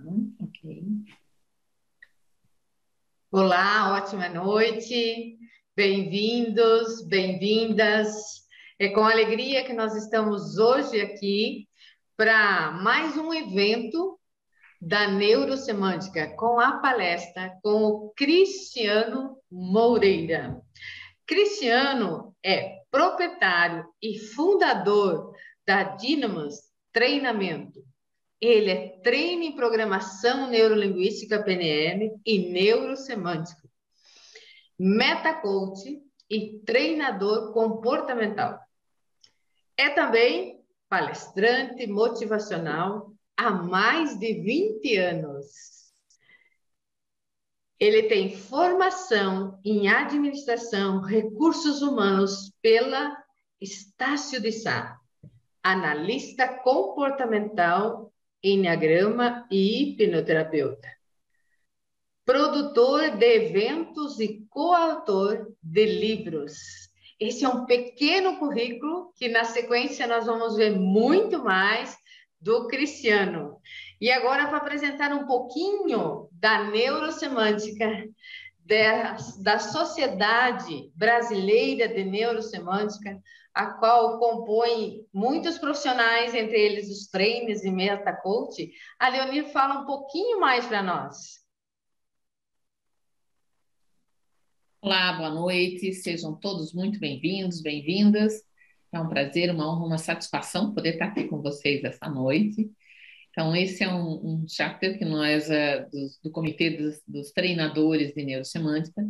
Ok. Olá, ótima noite, bem-vindos, bem-vindas. É com alegria que nós estamos hoje aqui para mais um evento da Neurosemântica com a palestra com o Cristiano Moreira. Cristiano é proprietário e fundador da Dynamos Treinamento. Ele é treino em programação neurolinguística PNL e neurosemântica, metacoach e treinador comportamental. É também palestrante motivacional há mais de 20 anos. Ele tem formação em administração recursos humanos pela Estácio de Sá, analista comportamental, enneagrama e hipnoterapeuta. Produtor de eventos e coautor de livros. Esse é um pequeno currículo que na sequência nós vamos ver muito mais do Cristiano. E agora para apresentar um pouquinho da neurosemântica, da Sociedade Brasileira de Neurosemântica, a qual compõe muitos profissionais, entre eles os trainers e metacoach, a Leonir fala um pouquinho mais para nós. Olá, boa noite, sejam todos muito bem-vindos, bem-vindas. É um prazer, uma honra, uma satisfação poder estar aqui com vocês essa noite. Então, esse é um chapter que nós, do Comitê dos Treinadores de Neurosemântica.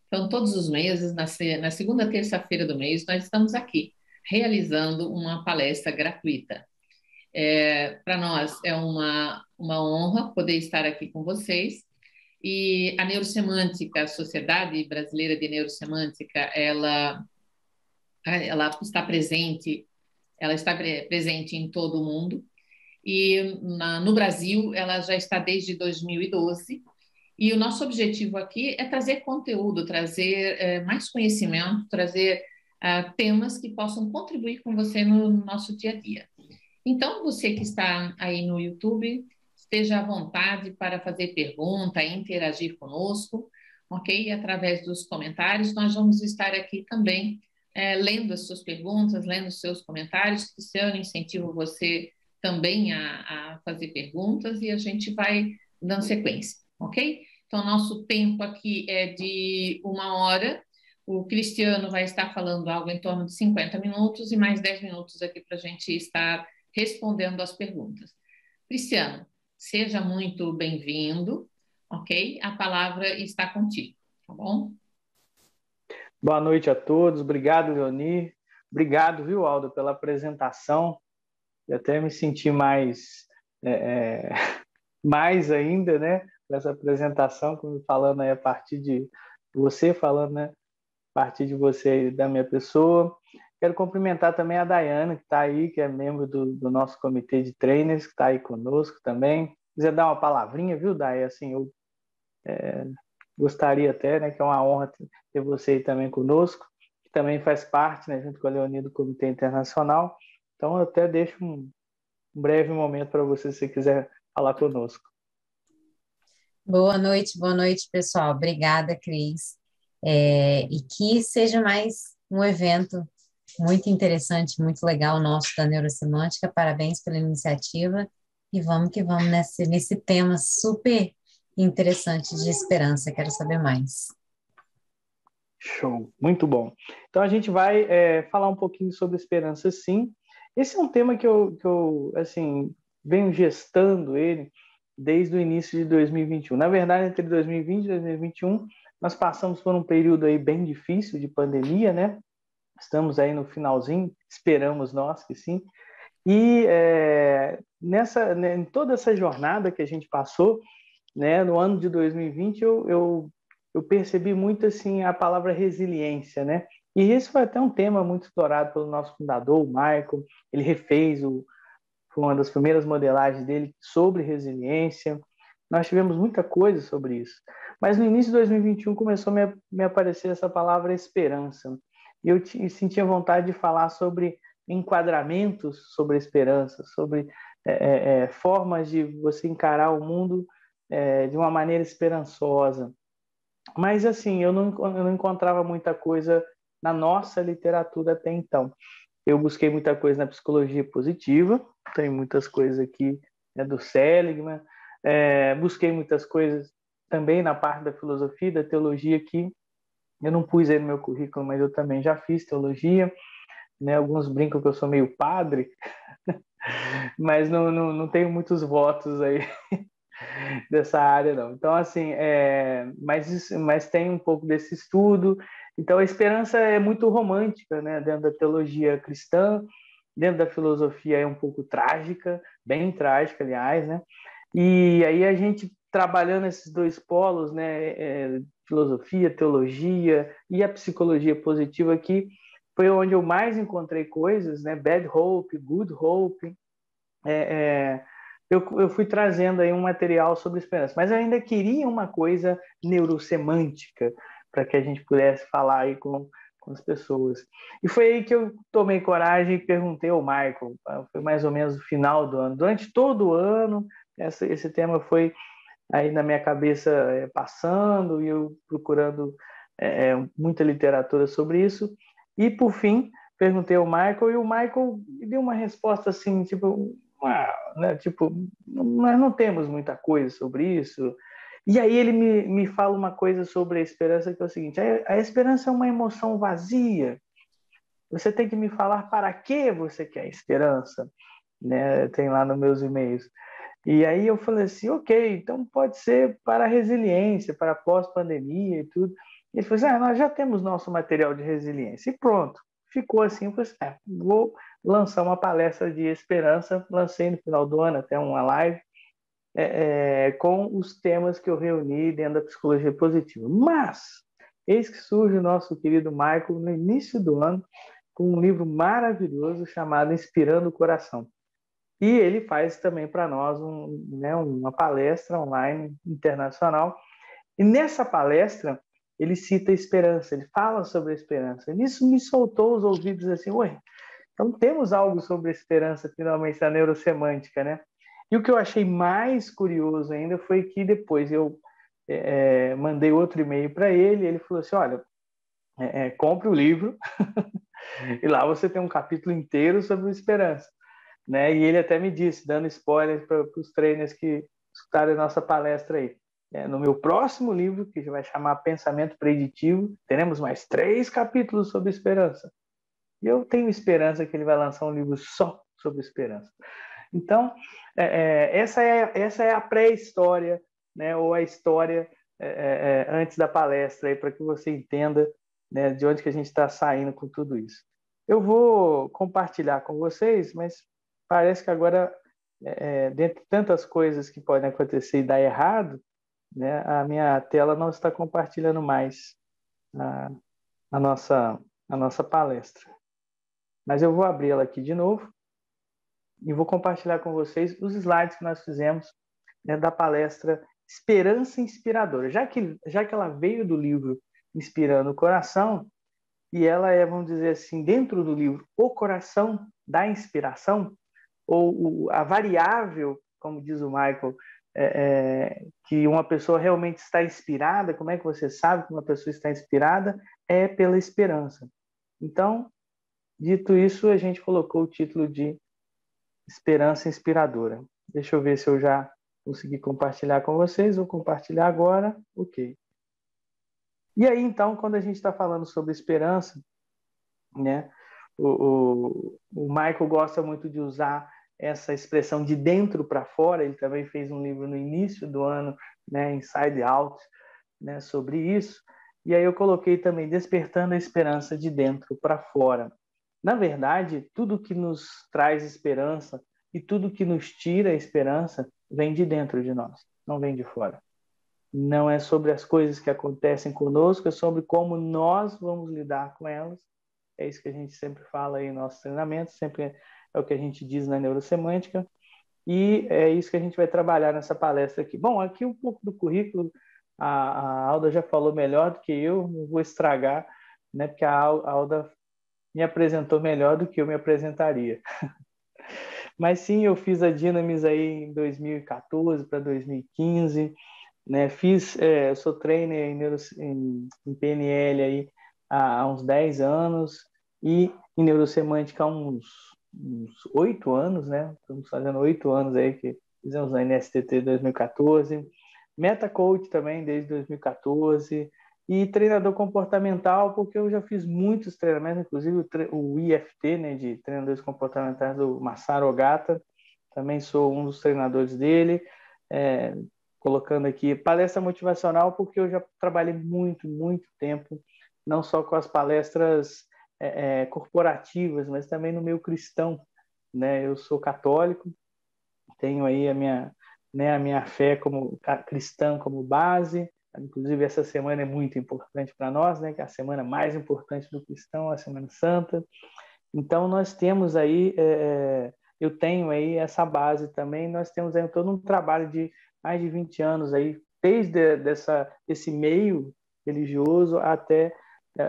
Então, todos os meses, na segunda terça-feira do mês, nós estamos aqui, realizando uma palestra gratuita. Para nós é uma honra poder estar aqui com vocês. E a Neurosemântica, a Sociedade Brasileira de Neurosemântica, ela está presente, em todo o mundo. E no Brasil, ela já está desde 2012. E o nosso objetivo aqui é trazer conteúdo, trazer mais conhecimento, trazer temas que possam contribuir com você no nosso dia a dia. Então, você que está aí no YouTube, esteja à vontade para fazer pergunta, interagir conosco, ok? Através dos comentários, nós vamos estar aqui também lendo as suas perguntas, lendo os seus comentários. Cristiano, incentivo você também a fazer perguntas e a gente vai dando sequência, ok? Então, nosso tempo aqui é de 1 hora. O Cristiano vai estar falando algo em torno de 50 minutos e mais 10 minutos aqui para a gente estar respondendo as perguntas. Cristiano, seja muito bem-vindo, ok? A palavra está contigo, tá bom? Boa noite a todos, obrigado, Leonir. Obrigado, viu, Aldo, pela apresentação. Eu até me senti mais ainda, né, nessa apresentação, falando aí a partir de você, falando, né, a partir de você e da minha pessoa. Quero cumprimentar também a Dayana, que está aí, que é membro do nosso comitê de trainers, que está aí conosco também. Se quiser dar uma palavrinha, viu, Day? Assim, eu gostaria até, né, que é uma honra ter você aí também conosco, que também faz parte, né, junto com a Leonie, do Comitê Internacional. Então, eu até deixo um breve momento para você, se você quiser falar conosco. Boa noite, pessoal. Obrigada, Cris. E que seja mais um evento muito interessante, muito legal nosso da Neurosemântica. Parabéns pela iniciativa e vamos que vamos nesse tema super interessante de esperança. Quero saber mais. Show, muito bom. Então a gente vai falar um pouquinho sobre esperança, sim. Esse é um tema que eu assim, venho gestando ele desde o início de 2021. Na verdade, entre 2020 e 2021, nós passamos por um período aí bem difícil de pandemia, né? Estamos aí no finalzinho, esperamos nós que sim. E em toda essa jornada que a gente passou, né, no ano de 2020, eu percebi muito assim a palavra resiliência, né? E esse foi até um tema muito explorado pelo nosso fundador, o Michael. Ele refez foi uma das primeiras modelagens dele sobre resiliência. Nós tivemos muita coisa sobre isso. Mas no início de 2021 começou a me aparecer essa palavra esperança. E eu sentia vontade de falar sobre enquadramentos sobre a esperança, sobre formas de você encarar o mundo de uma maneira esperançosa. Mas, assim, eu não encontrava muita coisa na nossa literatura até então. Eu busquei muita coisa na psicologia positiva, tem muitas coisas aqui do Seligman, busquei muitas coisas também na parte da filosofia, da teologia, que eu não pus aí no meu currículo, mas eu também já fiz teologia, né? Alguns brincam que eu sou meio padre, mas não tenho muitos votos aí dessa área, não. Então, assim, mas tem um pouco desse estudo. Então, a esperança é muito romântica, né? Dentro da teologia cristã, dentro da filosofia é um pouco trágica, bem trágica, aliás, né? E aí a gente trabalhando esses dois polos, né? Filosofia, teologia e a psicologia positiva aqui, foi onde eu mais encontrei coisas, né? Bad Hope, Good Hope, eu fui trazendo aí um material sobre esperança, mas eu ainda queria uma coisa neurosemântica para que a gente pudesse falar aí com as pessoas. E foi aí que eu tomei coragem e perguntei ao Michael, foi mais ou menos no final do ano. Durante todo o ano, esse tema foi aí na minha cabeça passando e eu procurando muita literatura sobre isso. E, por fim, perguntei ao Michael e o Michael me deu uma resposta assim, tipo, né, tipo, nós não temos muita coisa sobre isso. E aí ele me fala uma coisa sobre a esperança, que é o seguinte: a esperança é uma emoção vazia. Você tem que me falar para que você quer esperança, né? Tem lá nos meus e-mails. E aí eu falei assim, ok, então pode ser para a resiliência, para pós-pandemia e tudo. E ele falou assim, nós já temos nosso material de resiliência. E pronto, ficou assim, eu falei assim, vou lançar uma palestra de esperança, lancei no final do ano até uma live, com os temas que eu reuni dentro da psicologia positiva. Mas, eis que surge o nosso querido Michael no início do ano, com um livro maravilhoso chamado Inspirando o Coração. E ele faz também para nós uma palestra online internacional. E nessa palestra, ele cita a esperança, ele fala sobre a esperança. E isso me soltou os ouvidos assim, ué, então temos algo sobre a esperança, finalmente, na neurosemântica, né? E o que eu achei mais curioso ainda foi que depois eu mandei outro e-mail para ele, e ele falou assim, olha, compre o livro, e lá você tem um capítulo inteiro sobre esperança. Né? E ele até me disse, dando spoilers para os trainers que escutaram a nossa palestra aí. No meu próximo livro, que vai chamar Pensamento Preditivo, teremos mais 3 capítulos sobre esperança. E eu tenho esperança que ele vai lançar um livro só sobre esperança. Então, essa é a pré-história, né? Ou a história antes da palestra, para que você entenda, né, de onde que a gente está saindo com tudo isso. Eu vou compartilhar com vocês, mas parece que agora, dentre tantas coisas que podem acontecer e dar errado, né, a minha tela não está compartilhando mais a nossa palestra. Mas eu vou abri-la aqui de novo e vou compartilhar com vocês os slides que nós fizemos, né, da palestra Esperança Inspiradora. Já que ela veio do livro Inspirando o Coração, e ela vamos dizer assim, dentro do livro O Coração da Inspiração, ou a variável, como diz o Michael, que uma pessoa realmente está inspirada, como é que você sabe que uma pessoa está inspirada? É pela esperança. Então, dito isso, a gente colocou o título de Esperança Inspiradora. Deixa eu ver se eu já consegui compartilhar com vocês. Vou compartilhar agora. Ok. E aí, então, quando a gente está falando sobre esperança, né, o Michael gosta muito de usar essa expressão de dentro para fora. Ele também fez um livro no início do ano, né, Inside Out, né, sobre isso. E aí eu coloquei também Despertando a Esperança de Dentro para Fora. Na verdade, tudo que nos traz esperança e tudo que nos tira a esperança vem de dentro de nós, não vem de fora. Não é sobre as coisas que acontecem conosco, é sobre como nós vamos lidar com elas. É isso que a gente sempre fala aí em nossos treinamentos, sempre é o que a gente diz na neurosemântica, e é isso que a gente vai trabalhar nessa palestra aqui. Bom, aqui um pouco do currículo, a Alda já falou melhor do que eu, não vou estragar, né, porque a Alda me apresentou melhor do que eu me apresentaria. Mas sim, eu fiz a Dynamis aí em 2014 para 2015, né? Sou trainer em PNL aí há uns 10 anos e em neurosemântica há uns 8 anos, né? Estamos fazendo 8 anos aí que fizemos na NSTT 2014. Meta Coach também desde 2014 e treinador comportamental, porque eu já fiz muitos treinamentos, inclusive o IFT, né, de treinadores comportamentais do Masaru Ogata, também sou um dos treinadores dele, colocando aqui palestra motivacional, porque eu já trabalhei muito tempo, não só com as palestras corporativas, mas também no meio cristão, né? Eu sou católico, tenho aí a minha fé como cristã como base. Inclusive, essa semana é muito importante para nós, né? Que é a semana mais importante do cristão, a Semana Santa. Então, nós temos aí, eu tenho aí essa base também, nós temos aí todo um trabalho de mais de 20 anos aí, desde esse meio religioso até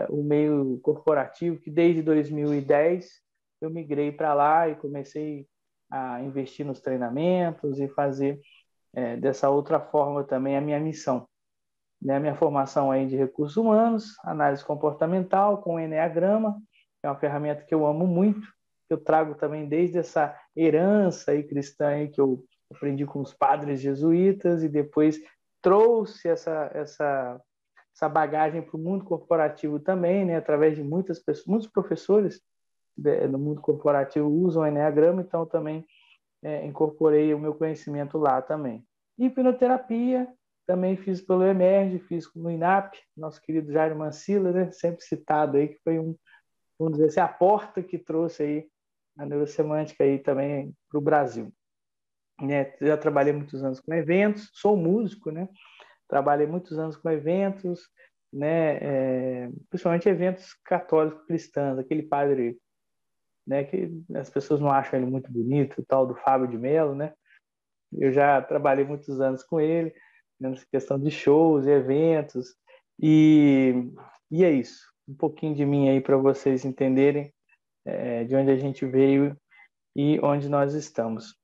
o meio corporativo, que desde 2010 eu migrei para lá e comecei a investir nos treinamentos e fazer dessa outra forma também a minha missão. Né? A minha formação aí de recursos humanos, análise comportamental com o Enneagrama, que é uma ferramenta que eu amo muito, que eu trago também desde essa herança aí cristã aí que eu aprendi com os padres jesuítas e depois trouxe essa bagagem para o mundo corporativo também, né? Através de muitas pessoas, muitos professores no mundo corporativo usam o Enneagrama, então também incorporei o meu conhecimento lá também. Hipnoterapia, também fiz pelo Emerge, fiz no INAP, nosso querido Jairo Mancilla, né? Sempre citado aí, que foi vamos dizer assim, a porta que trouxe aí a neurosemântica aí também para o Brasil. Né? Já trabalhei muitos anos com eventos, sou músico, né? Trabalhei muitos anos com eventos, né? Principalmente eventos católicos cristãos, aquele padre, né? Que as pessoas não acham ele muito bonito, o tal do Fábio de Mello, né? Eu já trabalhei muitos anos com ele, nessa questão de shows e eventos, e é isso. Um pouquinho de mim aí para vocês entenderem de onde a gente veio e onde nós estamos.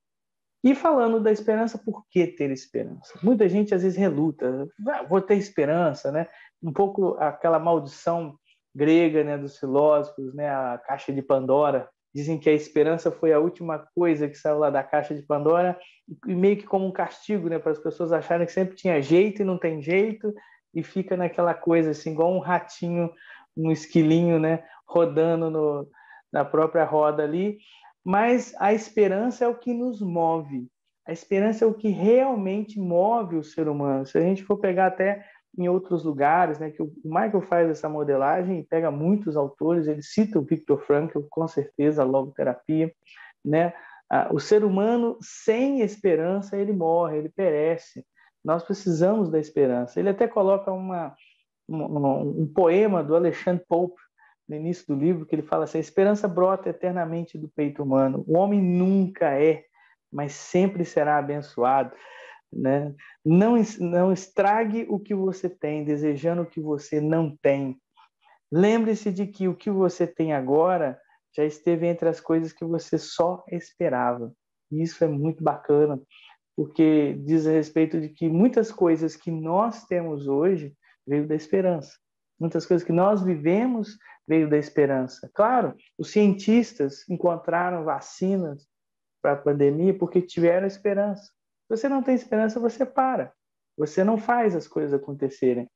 E falando da esperança, por que ter esperança? Muita gente às vezes reluta, vou ter esperança, né? Um pouco aquela maldição grega, né, dos filósofos, né, a caixa de Pandora. Dizem que a esperança foi a última coisa que saiu lá da caixa de Pandora, e meio que como um castigo, né, para as pessoas acharem que sempre tinha jeito e não tem jeito, e fica naquela coisa assim, igual um ratinho, um esquilinho, né, rodando na própria roda ali. Mas a esperança é o que nos move. A esperança é o que realmente move o ser humano. Se a gente for pegar até em outros lugares, né, que o Michael faz essa modelagem e pega muitos autores, ele cita o Viktor Frankl, com certeza, a logoterapia, né? O ser humano sem esperança, ele morre, ele perece. Nós precisamos da esperança. Ele até coloca um poema do Alexandre Pope, no início do livro, que ele fala assim: a esperança brota eternamente do peito humano. O homem nunca mas sempre será abençoado. Né? Não estrague o que você tem, desejando o que você não tem. Lembre-se de que o que você tem agora já esteve entre as coisas que você só esperava. E isso é muito bacana, porque diz a respeito de que muitas coisas que nós temos hoje veio da esperança. Muitas coisas que nós vivemos veio da esperança. Claro, os cientistas encontraram vacinas para a pandemia porque tiveram esperança. Se você não tem esperança, você para. Você não faz as coisas acontecerem.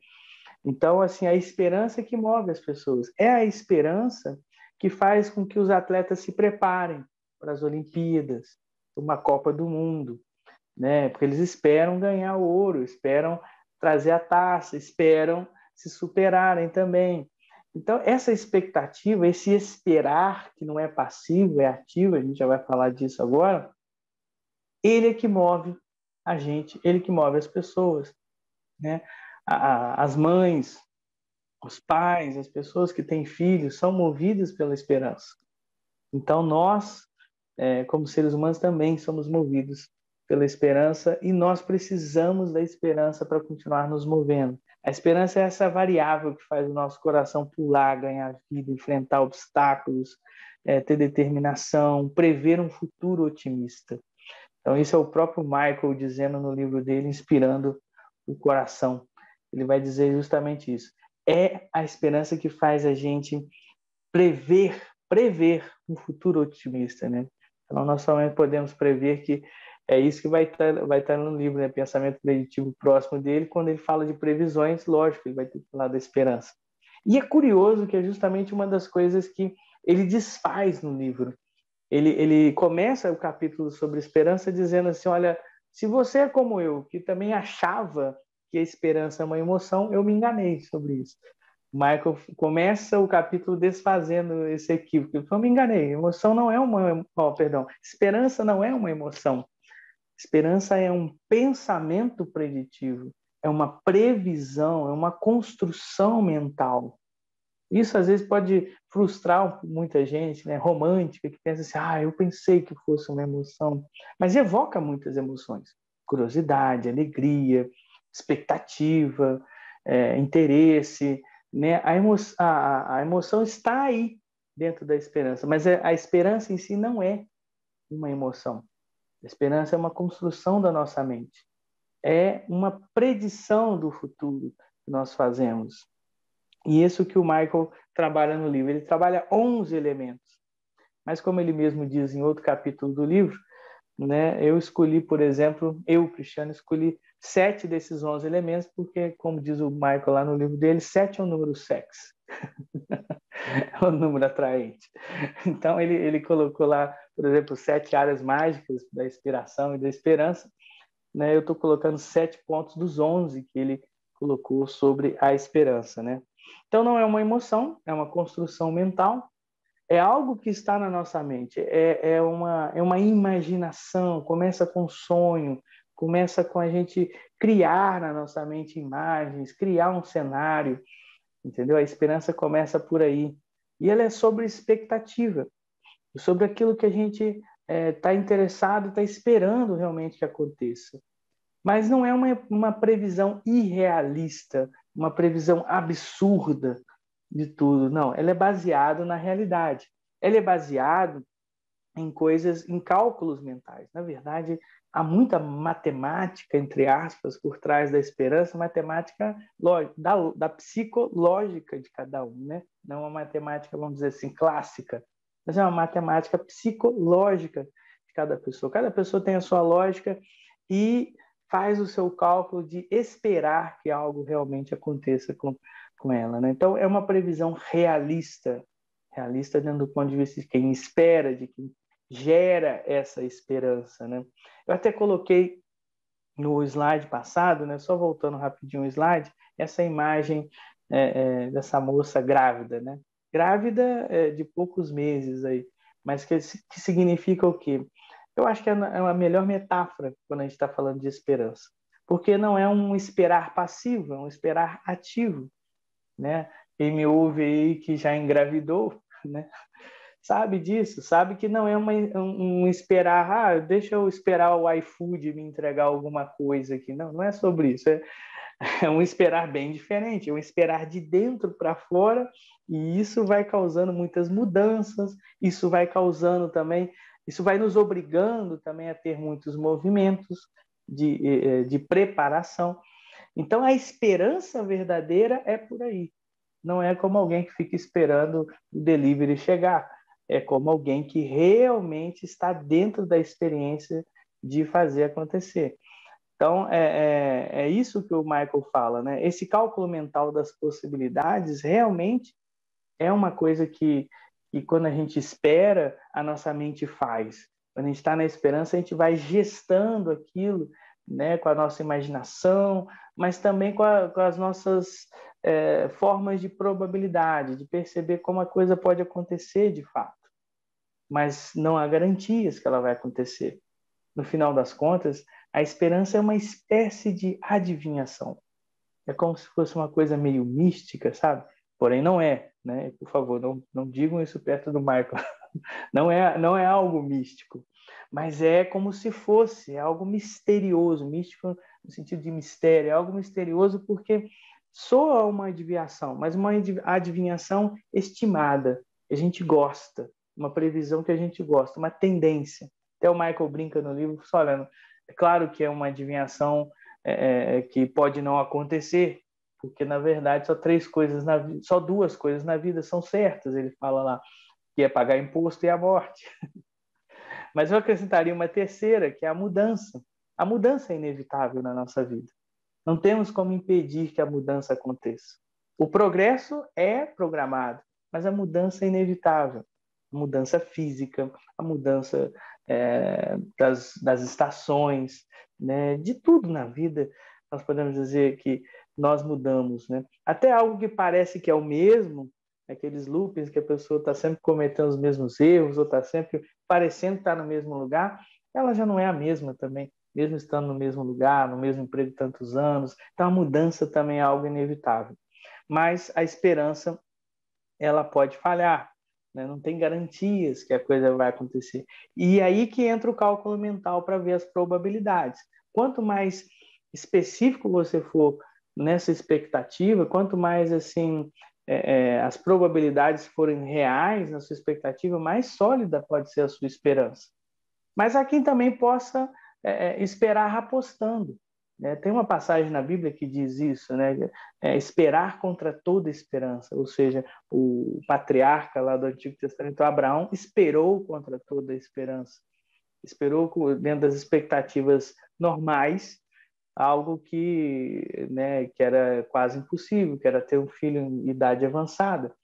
Então, assim, a esperança que move as pessoas. É a esperança que faz com que os atletas se preparem para as Olimpíadas, uma Copa do Mundo, né? Porque eles esperam ganhar ouro, esperam trazer a taça, esperam se superarem também. Então, essa expectativa, esse esperar, que não é passivo, é ativo, a gente já vai falar disso agora, ele é que move a gente, ele que move as pessoas, né? As mães, os pais, as pessoas que têm filhos são movidas pela esperança. Então, nós, como seres humanos, também somos movidos pela esperança e nós precisamos da esperança para continuar nos movendo. A esperança é essa variável que faz o nosso coração pular, ganhar vida, enfrentar obstáculos ter determinação, prever um futuro otimista. Então, isso é o próprio Michael dizendo no livro dele, inspirando o coração. Ele vai dizer justamente isso. É a esperança que faz a gente prever um futuro otimista, né? Então, nós somente podemos prever que é isso que vai estar no livro, né? Pensamento preditivo próximo dele, quando ele fala de previsões, lógico, ele vai ter que falar da esperança. E é curioso que é justamente uma das coisas que ele desfaz no livro. Ele começa o capítulo sobre esperança dizendo assim, olha, se você é como eu, que também achava que a esperança é uma emoção, eu me enganei sobre isso. Michael começa o capítulo desfazendo esse equívoco. Ele falou, me enganei, emoção não é esperança não é uma emoção. Esperança é um pensamento preditivo, é uma previsão, é uma construção mental. Isso às vezes pode frustrar muita gente, né, romântica, que pensa assim, eu pensei que fosse uma emoção, mas evoca muitas emoções, curiosidade, alegria, expectativa, interesse, né? A emoção está aí dentro da esperança, mas a esperança em si não é uma emoção. A esperança é uma construção da nossa mente, é uma predição do futuro que nós fazemos. E isso que o Michael trabalha no livro. Ele trabalha 11 elementos. Mas como ele mesmo diz em outro capítulo do livro, né, eu escolhi, por exemplo, Cristiano, escolhi 7 desses 11 elementos, porque, como diz o Michael lá no livro dele, 7 é um número sexy. É um número atraente. Então, ele colocou lá, por exemplo, 7 áreas mágicas da inspiração e da esperança. Né? Eu estou colocando 7 pontos dos 11 que ele colocou sobre a esperança, né? Então, não é uma emoção, é uma construção mental, é algo que está na nossa mente, é uma imaginação, começa com sonho, começa com a gente criar na nossa mente imagens, criar um cenário, entendeu? A esperança começa por aí. E ela é sobre expectativa, sobre aquilo que a gente está interessado, está esperando realmente que aconteça. Mas não é uma previsão irrealista, uma previsão absurda de tudo. Não, ela é baseada na realidade. Ela é baseada em coisas, em cálculos mentais. Na verdade, há muita matemática, entre aspas, por trás da esperança, matemática da psicológica de cada um, né? Não uma matemática, vamos dizer assim, clássica, mas é uma matemática psicológica de cada pessoa. Cada pessoa tem a sua lógica e faz o seu cálculo de esperar que algo realmente aconteça com ela, né? Então, é uma previsão realista dentro do ponto de vista de quem espera, de quem gera essa esperança, né? Eu até coloquei no slide passado, né? Só voltando rapidinho o slide, essa imagem dessa moça grávida, né? Grávida de poucos meses aí, mas que significa o quê? Eu acho que é a melhor metáfora quando a gente está falando de esperança, porque não é um esperar passivo, é um esperar ativo, né? Quem me ouve aí que já engravidou, né? Sabe disso, sabe que não é um esperar, deixa eu esperar o iFood me entregar alguma coisa aqui. Não, não é sobre isso. É um esperar bem diferente, é um esperar de dentro para fora, e isso vai causando muitas mudanças, isso vai nos obrigando também a ter muitos movimentos de preparação. Então, a esperança verdadeira é por aí. Não é como alguém que fica esperando o delivery chegar. É como alguém que realmente está dentro da experiência de fazer acontecer. Então, é isso que o Michael fala, né? Esse cálculo mental das possibilidades realmente é uma coisa que quando a gente espera, a nossa mente faz. Quando a gente está na esperança, a gente vai gestando aquilo, né, com a nossa imaginação, mas também com as nossas formas de probabilidade, de perceber como a coisa pode acontecer de fato. Mas não há garantias que ela vai acontecer. No final das contas, a esperança é uma espécie de adivinhação. É como se fosse uma coisa meio mística, sabe? Porém, não é, né? Por favor, não digam isso perto do Michael. Não é algo místico, mas é como se fosse algo misterioso, místico no sentido de mistério, é algo misterioso porque soa uma adivinhação, mas uma adivinhação estimada, que a gente gosta, uma previsão que a gente gosta, uma tendência. Até o Michael brinca no livro, só olhando, é claro que é uma adivinhação que pode não acontecer, porque na verdade só duas coisas na vida são certas, ele fala lá, que é pagar imposto e a morte. Mas eu acrescentaria uma terceira, que é a mudança. A mudança é inevitável na nossa vida. Não temos como impedir que a mudança aconteça. O progresso é programado, mas a mudança é inevitável. A mudança física, a mudança das estações, né? De tudo na vida, nós podemos dizer que nós mudamos, né? Até algo que parece que é o mesmo, aqueles loopings que a pessoa está sempre cometendo os mesmos erros, ou está sempre parecendo estar no mesmo lugar, ela já não é a mesma também, mesmo estando no mesmo lugar, no mesmo emprego tantos anos. Então, a mudança também é algo inevitável. Mas a esperança, ela pode falhar, né? Não tem garantias que a coisa vai acontecer. E aí que entra o cálculo mental para ver as probabilidades. Quanto mais específico você for nessa expectativa, quanto mais assim as probabilidades forem reais na sua expectativa, mais sólida pode ser a sua esperança. Mas há quem também possa esperar apostando. Né? Tem uma passagem na Bíblia que diz isso, né? Esperar contra toda esperança, ou seja, o patriarca lá do Antigo Testamento, Abraão, esperou contra toda esperança. Esperou dentro das expectativas normais, algo que era quase impossível, que era ter um filho em idade avançada.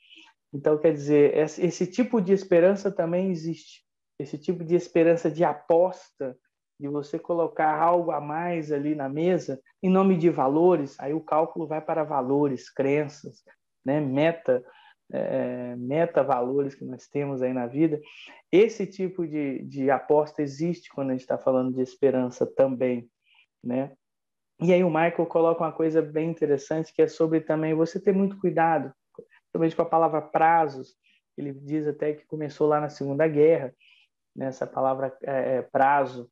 Então, quer dizer, esse tipo de esperança também existe. Esse tipo de esperança de aposta, de você colocar algo a mais ali na mesa, em nome de valores, aí o cálculo vai para valores, crenças, né? Meta-valores que nós temos aí na vida. Esse tipo de aposta existe quando a gente está falando de esperança também, né? E aí o Michael coloca uma coisa bem interessante, que é sobre também você ter muito cuidado, principalmente com a palavra prazos. Ele diz até que começou lá na Segunda Guerra, nessa palavra prazo,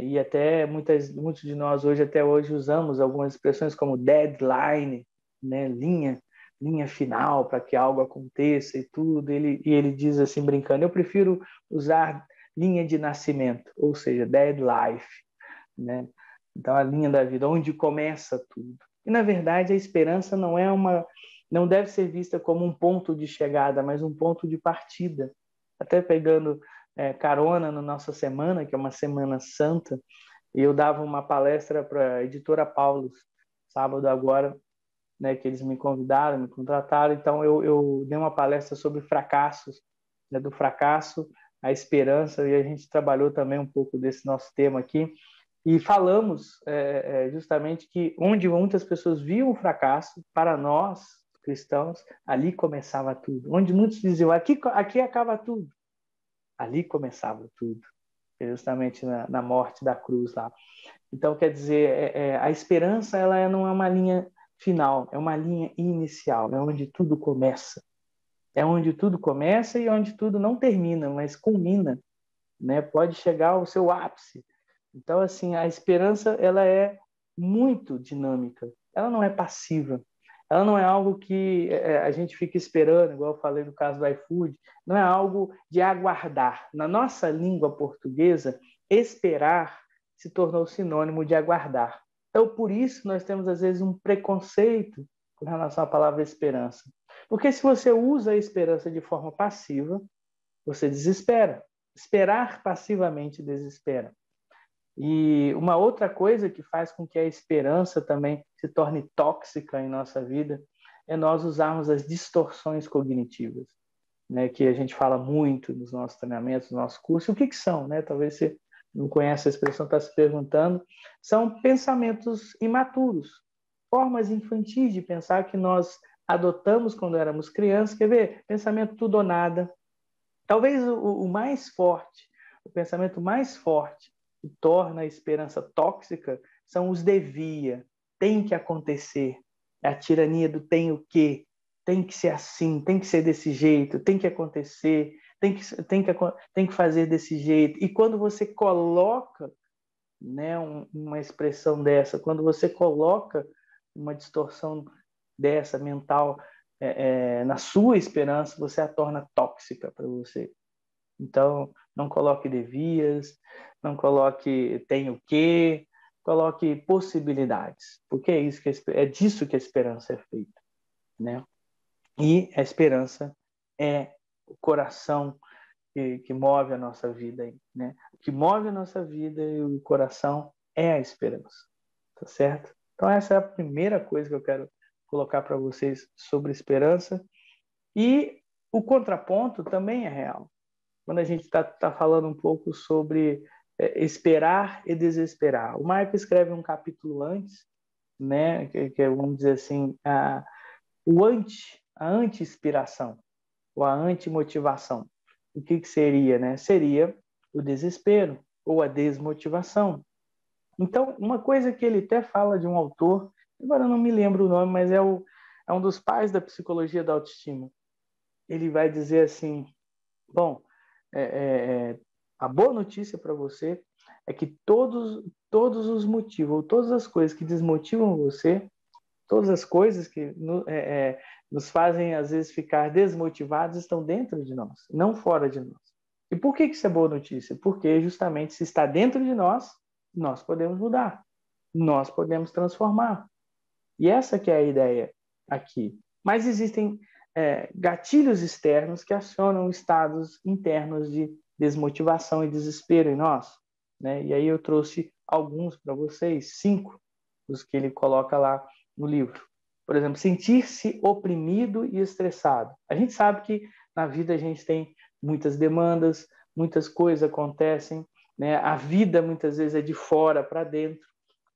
e até muitos de nós até hoje usamos algumas expressões como deadline, né, linha final para que algo aconteça e tudo. E ele diz assim, brincando, eu prefiro usar linha de nascimento, ou seja, dead life, né? Então, a linha da vida, onde começa tudo. E, na verdade, a esperança não deve ser vista como um ponto de chegada, mas um ponto de partida. Até pegando carona na nossa semana, que é uma semana santa, e eu dava uma palestra para a editora Paulus, sábado agora, né, que eles me convidaram, me contrataram. Então, eu dei uma palestra sobre fracassos, né, do fracasso à esperança, e a gente trabalhou também um pouco desse nosso tema aqui. E falamos justamente que onde muitas pessoas viam o fracasso, para nós, cristãos, ali começava tudo. Onde muitos diziam, aqui acaba tudo. Ali começava tudo. Justamente na morte da cruz lá. Então, quer dizer, a esperança ela não é uma linha final, é uma linha inicial, é onde tudo começa. É onde tudo começa e onde tudo não termina, mas culmina, né? Pode chegar ao seu ápice. Então, assim, a esperança ela é muito dinâmica. Ela não é passiva. Ela não é algo que a gente fica esperando, igual eu falei no caso do iFood. Não é algo de aguardar. Na nossa língua portuguesa, esperar se tornou sinônimo de aguardar. Então, por isso, nós temos, às vezes, um preconceito com relação à palavra esperança. Porque se você usa a esperança de forma passiva, você desespera. Esperar passivamente desespera. E uma outra coisa que faz com que a esperança também se torne tóxica em nossa vida é nós usarmos as distorções cognitivas, né, que a gente fala muito nos nossos treinamentos, nos nossos cursos. O que são? Né? Talvez você não conheça a expressão, está se perguntando. São pensamentos imaturos, formas infantis de pensar que nós adotamos quando éramos crianças. Quer ver? Pensamento tudo ou nada. Talvez o mais forte, o pensamento mais forte que torna a esperança tóxica são os devia, tem que acontecer, é a tirania do tem o quê, tem que ser assim, tem que ser desse jeito, tem que acontecer, tem que fazer desse jeito. E quando você coloca, né, uma expressão dessa, quando você coloca uma distorção dessa mental na sua esperança, você a torna tóxica para você. Então, não coloque devias, não coloque tem o quê, coloque possibilidades, porque é isso que é disso que a esperança é feita, né? E a esperança é o coração que move a nossa vida, né? O que move a nossa vida e o coração é a esperança, tá certo? Então essa é a primeira coisa que eu quero colocar para vocês sobre esperança. E o contraponto também é real. Quando a gente está falando um pouco sobre esperar e desesperar. O Marco escreve um capítulo antes, né, que é, vamos dizer assim, a anti-inspiração, ou a antimotivação. O que seria, né? Seria o desespero ou a desmotivação. Então, uma coisa que ele até fala de um autor, agora eu não me lembro o nome, mas é um dos pais da psicologia da autoestima. Ele vai dizer assim, bom, a boa notícia para você é que todos os motivos, ou todas as coisas que desmotivam você, todas as coisas que nos fazem, às vezes, ficar desmotivados estão dentro de nós, não fora de nós. E por que isso é boa notícia? Porque, justamente, se está dentro de nós, nós podemos mudar, nós podemos transformar. E essa que é a ideia aqui. Mas existem gatilhos externos que acionam estados internos de desmotivação e desespero em nós, né? E aí eu trouxe alguns para vocês, 5, os que ele coloca lá no livro. Por exemplo, sentir-se oprimido e estressado. A gente sabe que na vida a gente tem muitas demandas, muitas coisas acontecem, né? A vida muitas vezes é de fora para dentro.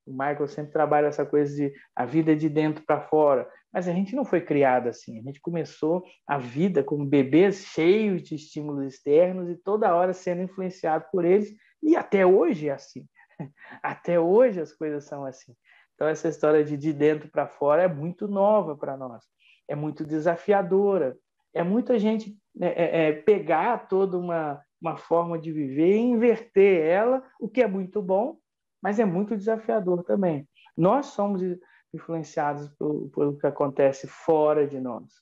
O Michael sempre trabalha essa coisa de a vida é de dentro para fora. Mas a gente não foi criado assim. A gente começou a vida como bebês cheios de estímulos externos e toda hora sendo influenciado por eles. E até hoje é assim. Até hoje as coisas são assim. Então essa história de dentro para fora é muito nova para nós. É muito desafiadora. É muita gente pegar toda uma forma de viver e inverter ela, o que é muito bom, mas é muito desafiador também. Nós somos influenciados pelo que acontece fora de nós,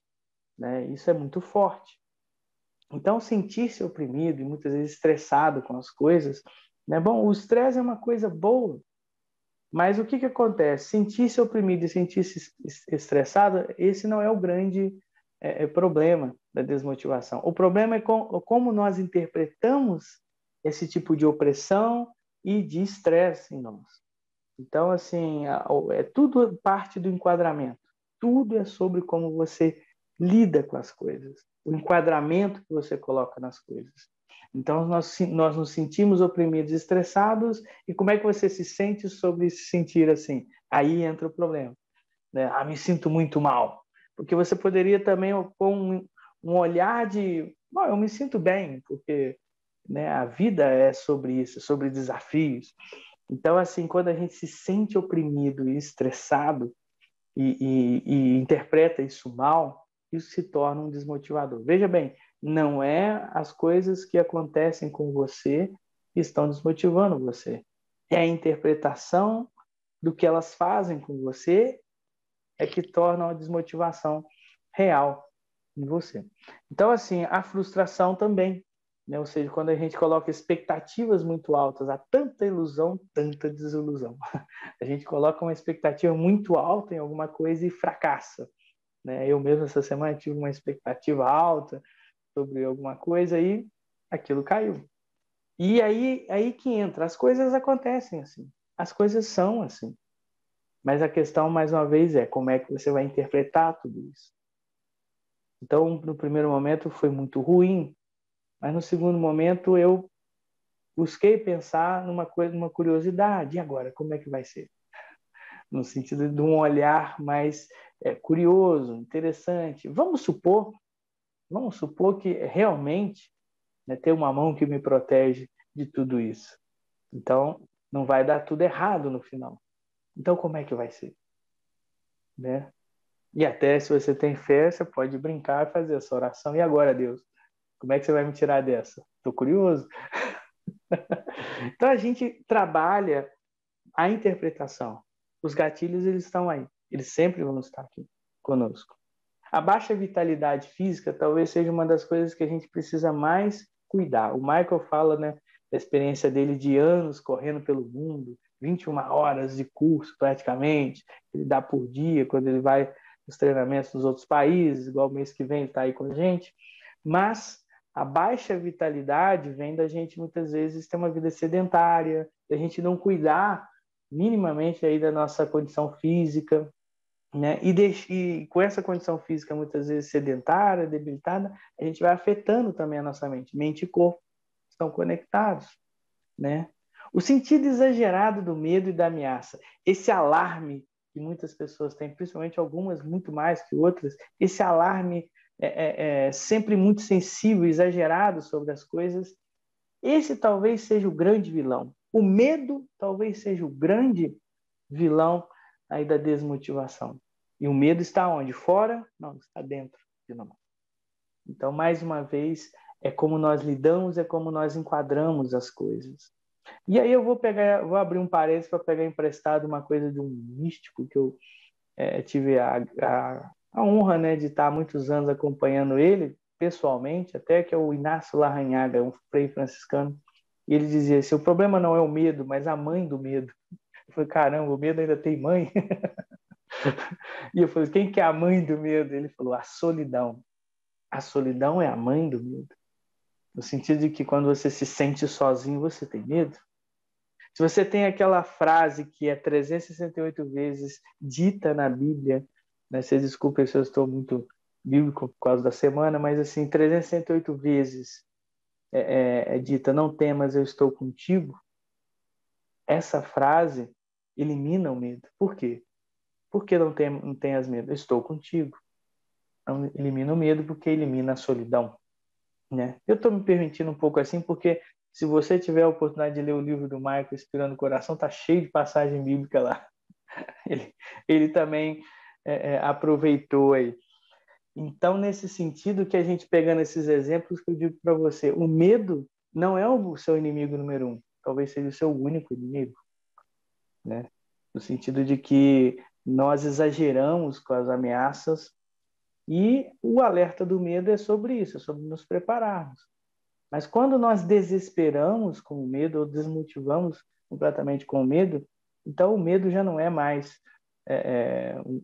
né? Isso é muito forte. Então, sentir-se oprimido e muitas vezes estressado com as coisas, né? Bom, o estresse é uma coisa boa, mas o que acontece? Sentir-se oprimido e sentir-se estressado, esse não é o grande problema da desmotivação. O problema é como nós interpretamos esse tipo de opressão e de estresse em nós. Então, assim, tudo parte do enquadramento. Tudo é sobre como você lida com as coisas, o enquadramento que você coloca nas coisas. Então, nós nos sentimos oprimidos, estressados, e como é que você se sente sobre se sentir assim? Aí entra o problema, né? Ah, me sinto muito mal. Porque você poderia também pôr um olhar de, bom, eu me sinto bem, porque, né, a vida é sobre isso, sobre desafios. Então, assim, quando a gente se sente oprimido e estressado e interpreta isso mal, isso se torna um desmotivador. Veja bem, não é as coisas que acontecem com você que estão desmotivando você. É a interpretação do que elas fazem com você que torna a desmotivação real em você. Então, assim, a frustração também, né? Ou seja, quando a gente coloca expectativas muito altas, há tanta ilusão, tanta desilusão. A gente coloca uma expectativa muito alta em alguma coisa e fracassa, né? Eu mesmo essa semana tive uma expectativa alta sobre alguma coisa e aquilo caiu. E aí que entra, as coisas acontecem assim, as coisas são assim. Mas a questão, mais uma vez, é como é que você vai interpretar tudo isso. Então, no primeiro momento foi muito ruim, mas no segundo momento eu busquei pensar numa coisa, numa curiosidade. E agora, como é que vai ser? No sentido de um olhar mais curioso, interessante. Vamos supor que realmente, né, tem uma mão que me protege de tudo isso. Então, não vai dar tudo errado no final. Então, como é que vai ser? Né? E até se você tem fé, você pode brincar e fazer essa oração. E agora, Deus? Como é que você vai me tirar dessa? Estou curioso. Então, a gente trabalha a interpretação. Os gatilhos, eles estão aí. Eles sempre vão estar aqui conosco. A baixa vitalidade física talvez seja uma das coisas que a gente precisa mais cuidar. O Michael fala, né, da experiência dele de anos correndo pelo mundo, 21 horas de curso praticamente, ele dá por dia quando ele vai nos treinamentos nos outros países, igual o mês que vem ele está aí com a gente, mas a baixa vitalidade vem da gente muitas vezes ter uma vida sedentária, da gente não cuidar minimamente aí da nossa condição física, né? E com essa condição física muitas vezes sedentária, debilitada, a gente vai afetando também a nossa mente. Mente e corpo estão conectados, né? O sentido exagerado do medo e da ameaça, esse alarme que muitas pessoas têm, principalmente algumas muito mais que outras, esse alarme sempre muito sensível, exagerado sobre as coisas, esse talvez seja o grande vilão. O medo talvez seja o grande vilão aí da desmotivação. E o medo está onde? Fora? Não, está dentro de nós. Então, mais uma vez, é como nós lidamos, é como nós enquadramos as coisas. E aí eu vou abrir um parênteses para pegar emprestado uma coisa de um místico que eu tive a honra, né, de estar há muitos anos acompanhando ele pessoalmente, até, que é o Inácio Larrañaga, um frei franciscano. E ele dizia assim: o problema não é o medo, mas a mãe do medo. Eu falei: caramba, o medo ainda tem mãe? E eu falei: quem que é a mãe do medo? Ele falou: a solidão. A solidão é a mãe do medo. No sentido de que quando você se sente sozinho, você tem medo. Se você tem aquela frase que é 368 vezes dita na Bíblia, né? Vocês desculpem se eu estou muito bíblico por causa da semana, mas assim, 368 vezes é dita: não temas, eu estou contigo. Essa frase elimina o medo. Por quê? Por que não tenhas medo? Eu estou contigo. Então, elimina o medo porque elimina a solidão, né? Eu estou me permitindo um pouco assim porque, se você tiver a oportunidade de ler o livro do Michael, Inspirando o Coração, tá cheio de passagem bíblica lá. Ele também aproveitou aí. Então, nesse sentido, que a gente pegando esses exemplos, que eu digo para você, o medo não é o seu inimigo número um, talvez seja o seu único inimigo, né? No sentido de que nós exageramos com as ameaças, e o alerta do medo é sobre isso, é sobre nos prepararmos. Mas quando nós desesperamos com o medo, ou desmotivamos completamente com o medo, então o medo já não é mais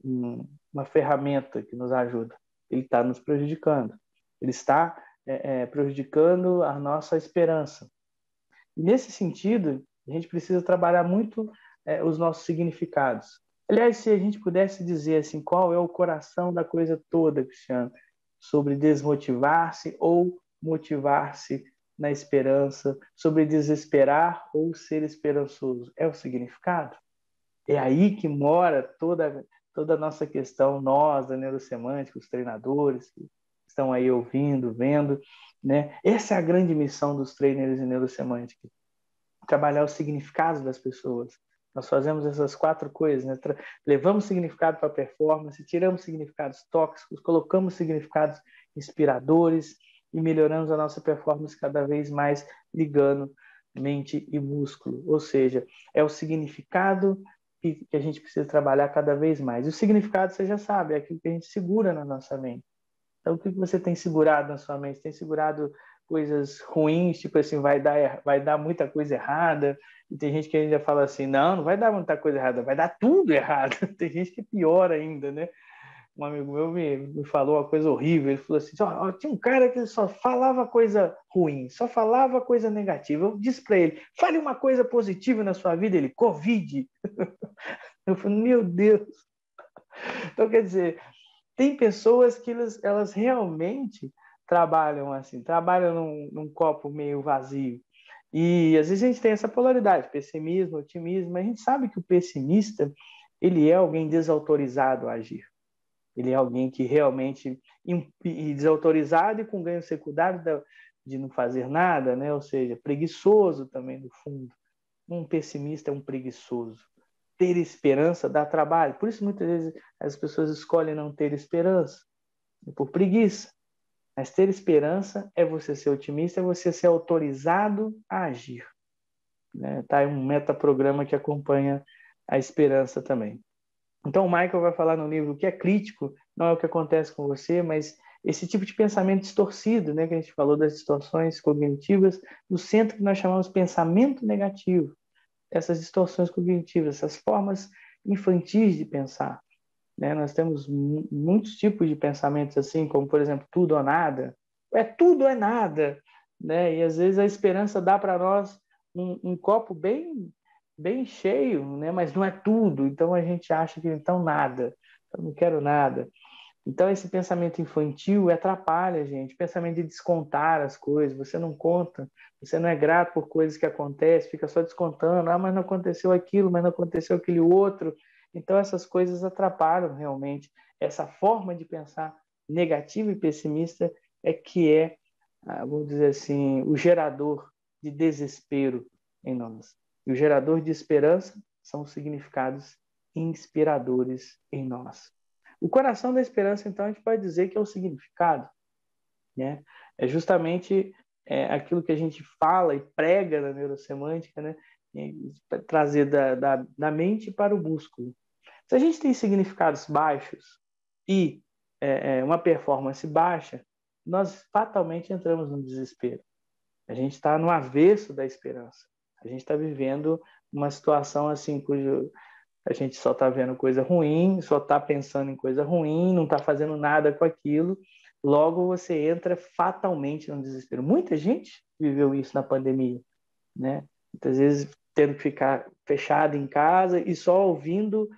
uma ferramenta que nos ajuda. Ele está nos prejudicando. Ele está prejudicando a nossa esperança. E nesse sentido, a gente precisa trabalhar muito os nossos significados. Aliás, se a gente pudesse dizer assim, qual é o coração da coisa toda, Cristiano, sobre desmotivar-se ou motivar-se na esperança, sobre desesperar ou ser esperançoso, é o significado. É aí que mora toda a nossa questão, nós, da neurosemântica, os treinadores que estão aí ouvindo, vendo, né? Essa é a grande missão dos trainers em neurosemântica, trabalhar os significados das pessoas. Nós fazemos essas 4 coisas, né? Levamos significado para a performance, tiramos significados tóxicos, colocamos significados inspiradores e melhoramos a nossa performance cada vez mais ligando mente e músculo. Ou seja, é o significado que a gente precisa trabalhar cada vez mais. E o significado, você já sabe, é aquilo que a gente segura na nossa mente. Então, o que você tem segurado na sua mente? Tem segurado coisas ruins, tipo assim, vai dar muita coisa errada, e tem gente que ainda fala assim: não vai dar muita coisa errada, vai dar tudo errado. Tem gente que é pior ainda, né? Um amigo meu me falou uma coisa horrível. Ele falou assim: tinha um cara que só falava coisa ruim, só falava coisa negativa. Eu disse para ele: fale uma coisa positiva na sua vida. Ele: Covid. Eu falei: meu Deus. Então, quer dizer, tem pessoas que elas realmente trabalham assim, trabalham num copo meio vazio. E às vezes a gente tem essa polaridade, pessimismo, otimismo, mas a gente sabe que o pessimista, ele é alguém desautorizado a agir. Ele é alguém que realmente desautorizado e com ganho secundário de não fazer nada, né? Ou seja, preguiçoso também, no fundo. Um pessimista é um preguiçoso. Ter esperança dá trabalho. Por isso, muitas vezes, as pessoas escolhem não ter esperança, por preguiça. Mas ter esperança é você ser otimista, é você ser autorizado a agir. Né? Tá aí um metaprograma que acompanha a esperança também. Então, o Michael vai falar no livro: o que é crítico não é o que acontece com você, mas esse tipo de pensamento distorcido, né, que a gente falou das distorções cognitivas, no centro que nós chamamos de pensamento negativo, essas distorções cognitivas, essas formas infantis de pensar, né? Nós temos muitos tipos de pensamentos assim, como, por exemplo, tudo ou nada. É tudo ou é nada, né? E às vezes a esperança dá para nós um copo bem cheio, né? Mas não é tudo. Então a gente acha que então nada. Eu não quero nada. Então esse pensamento infantil atrapalha a gente. Pensamento de descontar as coisas. Você não conta. Você não é grato por coisas que acontecem. Fica só descontando. Ah, mas não aconteceu aquilo, mas não aconteceu aquele outro. Então essas coisas atrapalham realmente. Essa forma de pensar negativa e pessimista é que é, vamos dizer assim, o gerador de desespero em nós. E o gerador de esperança são os significados inspiradores em nós. O coração da esperança, então, a gente pode dizer que é o significado, né? É justamente aquilo que a gente fala e prega na neurosemântica, né? Trazer da mente para o músculo. Se a gente tem significados baixos e uma performance baixa, nós fatalmente entramos no desespero. A gente está no avesso da esperança. A gente está vivendo uma situação assim cujo a gente só está vendo coisa ruim, só está pensando em coisa ruim, não está fazendo nada com aquilo. Logo você entra fatalmente no desespero. Muita gente viveu isso na pandemia, né? Muitas vezes tendo que ficar fechado em casa e só ouvindo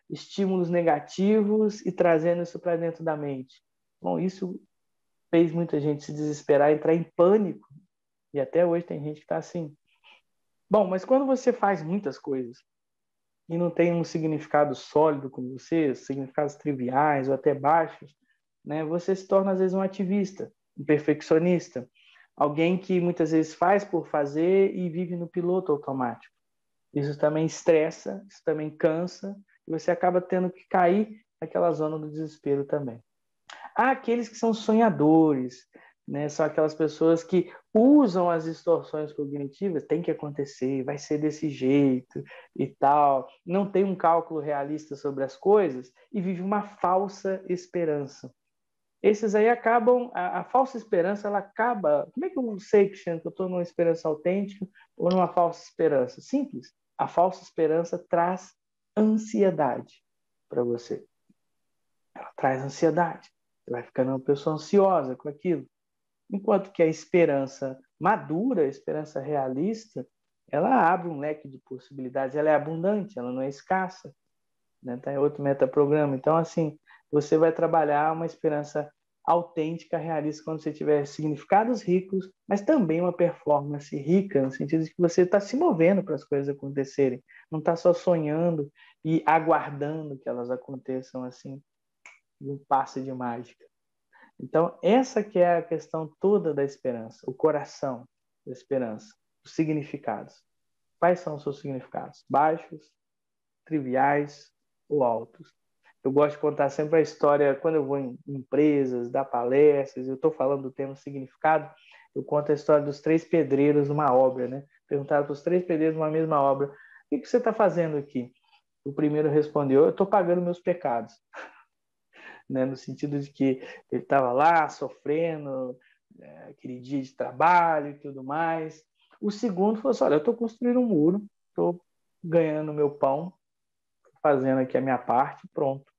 estímulos negativos e trazendo isso para dentro da mente. Bom, isso fez muita gente se desesperar, entrar em pânico. E até hoje tem gente que está assim. Bom, mas quando você faz muitas coisas e não tem um significado sólido como você, significados triviais ou até baixos, né, você se torna às vezes um ativista, um perfeccionista, alguém que muitas vezes faz por fazer e vive no piloto automático. Isso também estressa, isso também cansa, e você acaba tendo que cair naquela zona do desespero também. Há aqueles que são sonhadores, né? São aquelas pessoas que usam as distorções cognitivas, tem que acontecer, vai ser desse jeito e tal, não tem um cálculo realista sobre as coisas e vive uma falsa esperança. Esses aí acabam, a falsa esperança, ela acaba. Como é que eu sei, Cristiano, que eu estou numa esperança autêntica ou numa falsa esperança? Simples. A falsa esperança traz ansiedade para você. Ela traz ansiedade. Você vai ficando uma pessoa ansiosa com aquilo. Enquanto que a esperança madura, a esperança realista, ela abre um leque de possibilidades, ela é abundante, ela não é escassa. Né? Tá em outro metaprograma. Então, assim, você vai trabalhar uma esperança autêntica, realista, quando você tiver significados ricos, mas também uma performance rica, no sentido de que você está se movendo para as coisas acontecerem, não está só sonhando e aguardando que elas aconteçam assim, num passe de mágica. Então, essa que é a questão toda da esperança, o coração da esperança, os significados. Quais são os seus significados? Baixos, triviais ou altos? Eu gosto de contar sempre a história, quando eu vou em empresas, dar palestras, eu estou falando do tema significado, eu conto a história dos 3 pedreiros numa obra, né? Perguntaram para os 3 pedreiros numa mesma obra, o que você está fazendo aqui? O primeiro respondeu, eu estou pagando meus pecados. Né? No sentido de que ele estava lá sofrendo, aquele dia de trabalho e tudo mais. O segundo falou assim, olha, eu estou construindo um muro, estou ganhando meu pão, fazendo aqui a minha parte, pronto.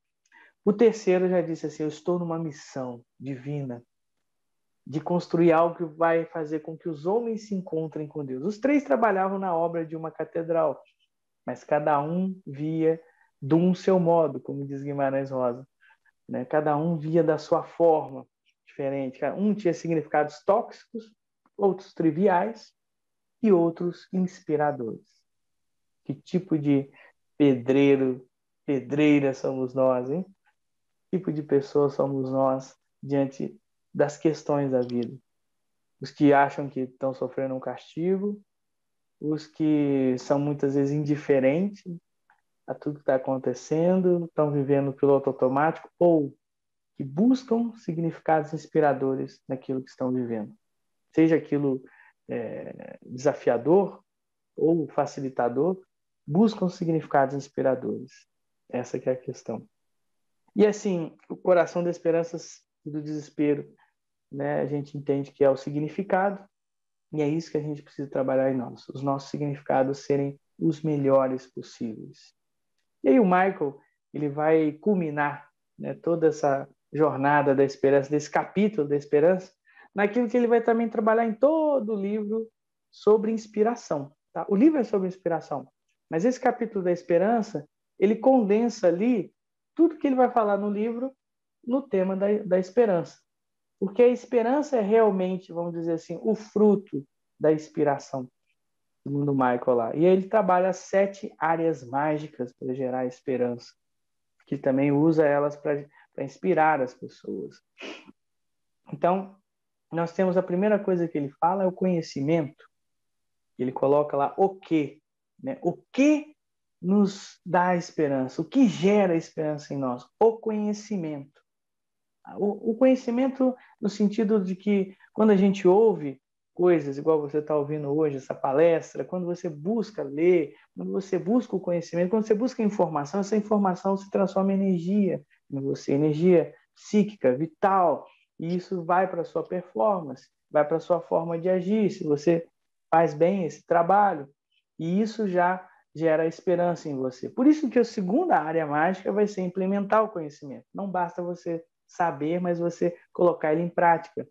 O terceiro já disse assim, eu estou numa missão divina de construir algo que vai fazer com que os homens se encontrem com Deus. Os 3 trabalhavam na obra de uma catedral, mas cada um via de um seu modo, como diz Guimarães Rosa. Né? Cada um via da sua forma diferente. Um tinha significados tóxicos, outros triviais e outros inspiradores. Que tipo de pedreira somos nós, hein? Que tipo de pessoa somos nós diante das questões da vida? Os que acham que estão sofrendo um castigo, os que são muitas vezes indiferentes a tudo que está acontecendo, estão vivendo no piloto automático, ou que buscam significados inspiradores naquilo que estão vivendo. Seja aquilo desafiador ou facilitador, buscam significados inspiradores. Essa que é a questão. E assim, o coração da esperança e do desespero, né, a gente entende que é o significado, e é isso que a gente precisa trabalhar em nós, os nossos significados serem os melhores possíveis. E aí o Michael, ele vai culminar, né, toda essa jornada da esperança, desse capítulo da esperança, naquilo que ele vai também trabalhar em todo o livro sobre inspiração. Tá? O livro é sobre inspiração, mas esse capítulo da esperança, ele condensa ali tudo que ele vai falar no livro no tema da esperança. Porque a esperança é realmente, vamos dizer assim, o fruto da inspiração, segundo Michael lá. E aí ele trabalha 7 áreas mágicas para gerar esperança, que também usa elas para inspirar as pessoas. Então, nós temos a primeira coisa que ele fala é o conhecimento. Ele coloca lá o quê, né? O que nos dá esperança? O que gera esperança em nós? O conhecimento. O conhecimento no sentido de que quando a gente ouve coisas, igual você está ouvindo hoje, essa palestra, quando você busca ler, quando você busca o conhecimento, quando você busca informação, essa informação se transforma em energia em você, energia psíquica, vital, e isso vai para a sua performance, vai para a sua forma de agir, se você faz bem esse trabalho, e isso já gera esperança em você. Por isso que a segunda área mágica vai ser implementar o conhecimento. Não basta você saber, mas você colocar ele em prática,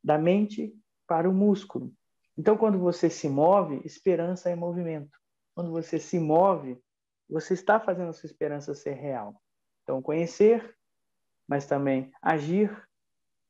da mente para o músculo. Então, quando você se move, esperança é movimento. Quando você se move, você está fazendo a sua esperança ser real. Então, conhecer, mas também agir.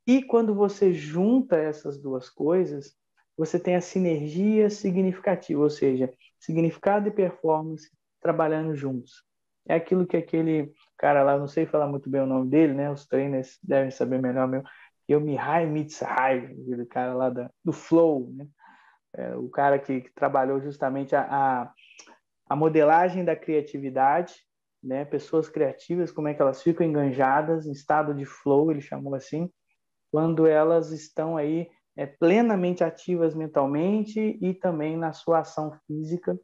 E quando você junta essas duas coisas, você tem a sinergia significativa, ou seja, significado e performance trabalhando juntos. É aquilo que aquele cara lá, não sei falar muito bem o nome dele, né? Os trainers devem saber melhor meu. Yoshihide Mitsuhide, aquele cara lá do Flow, né? O cara que trabalhou justamente a modelagem da criatividade, né? Pessoas criativas, como é que elas ficam enganjadas em estado de flow, ele chamou assim, quando elas estão aí plenamente ativas mentalmente e também na sua ação física,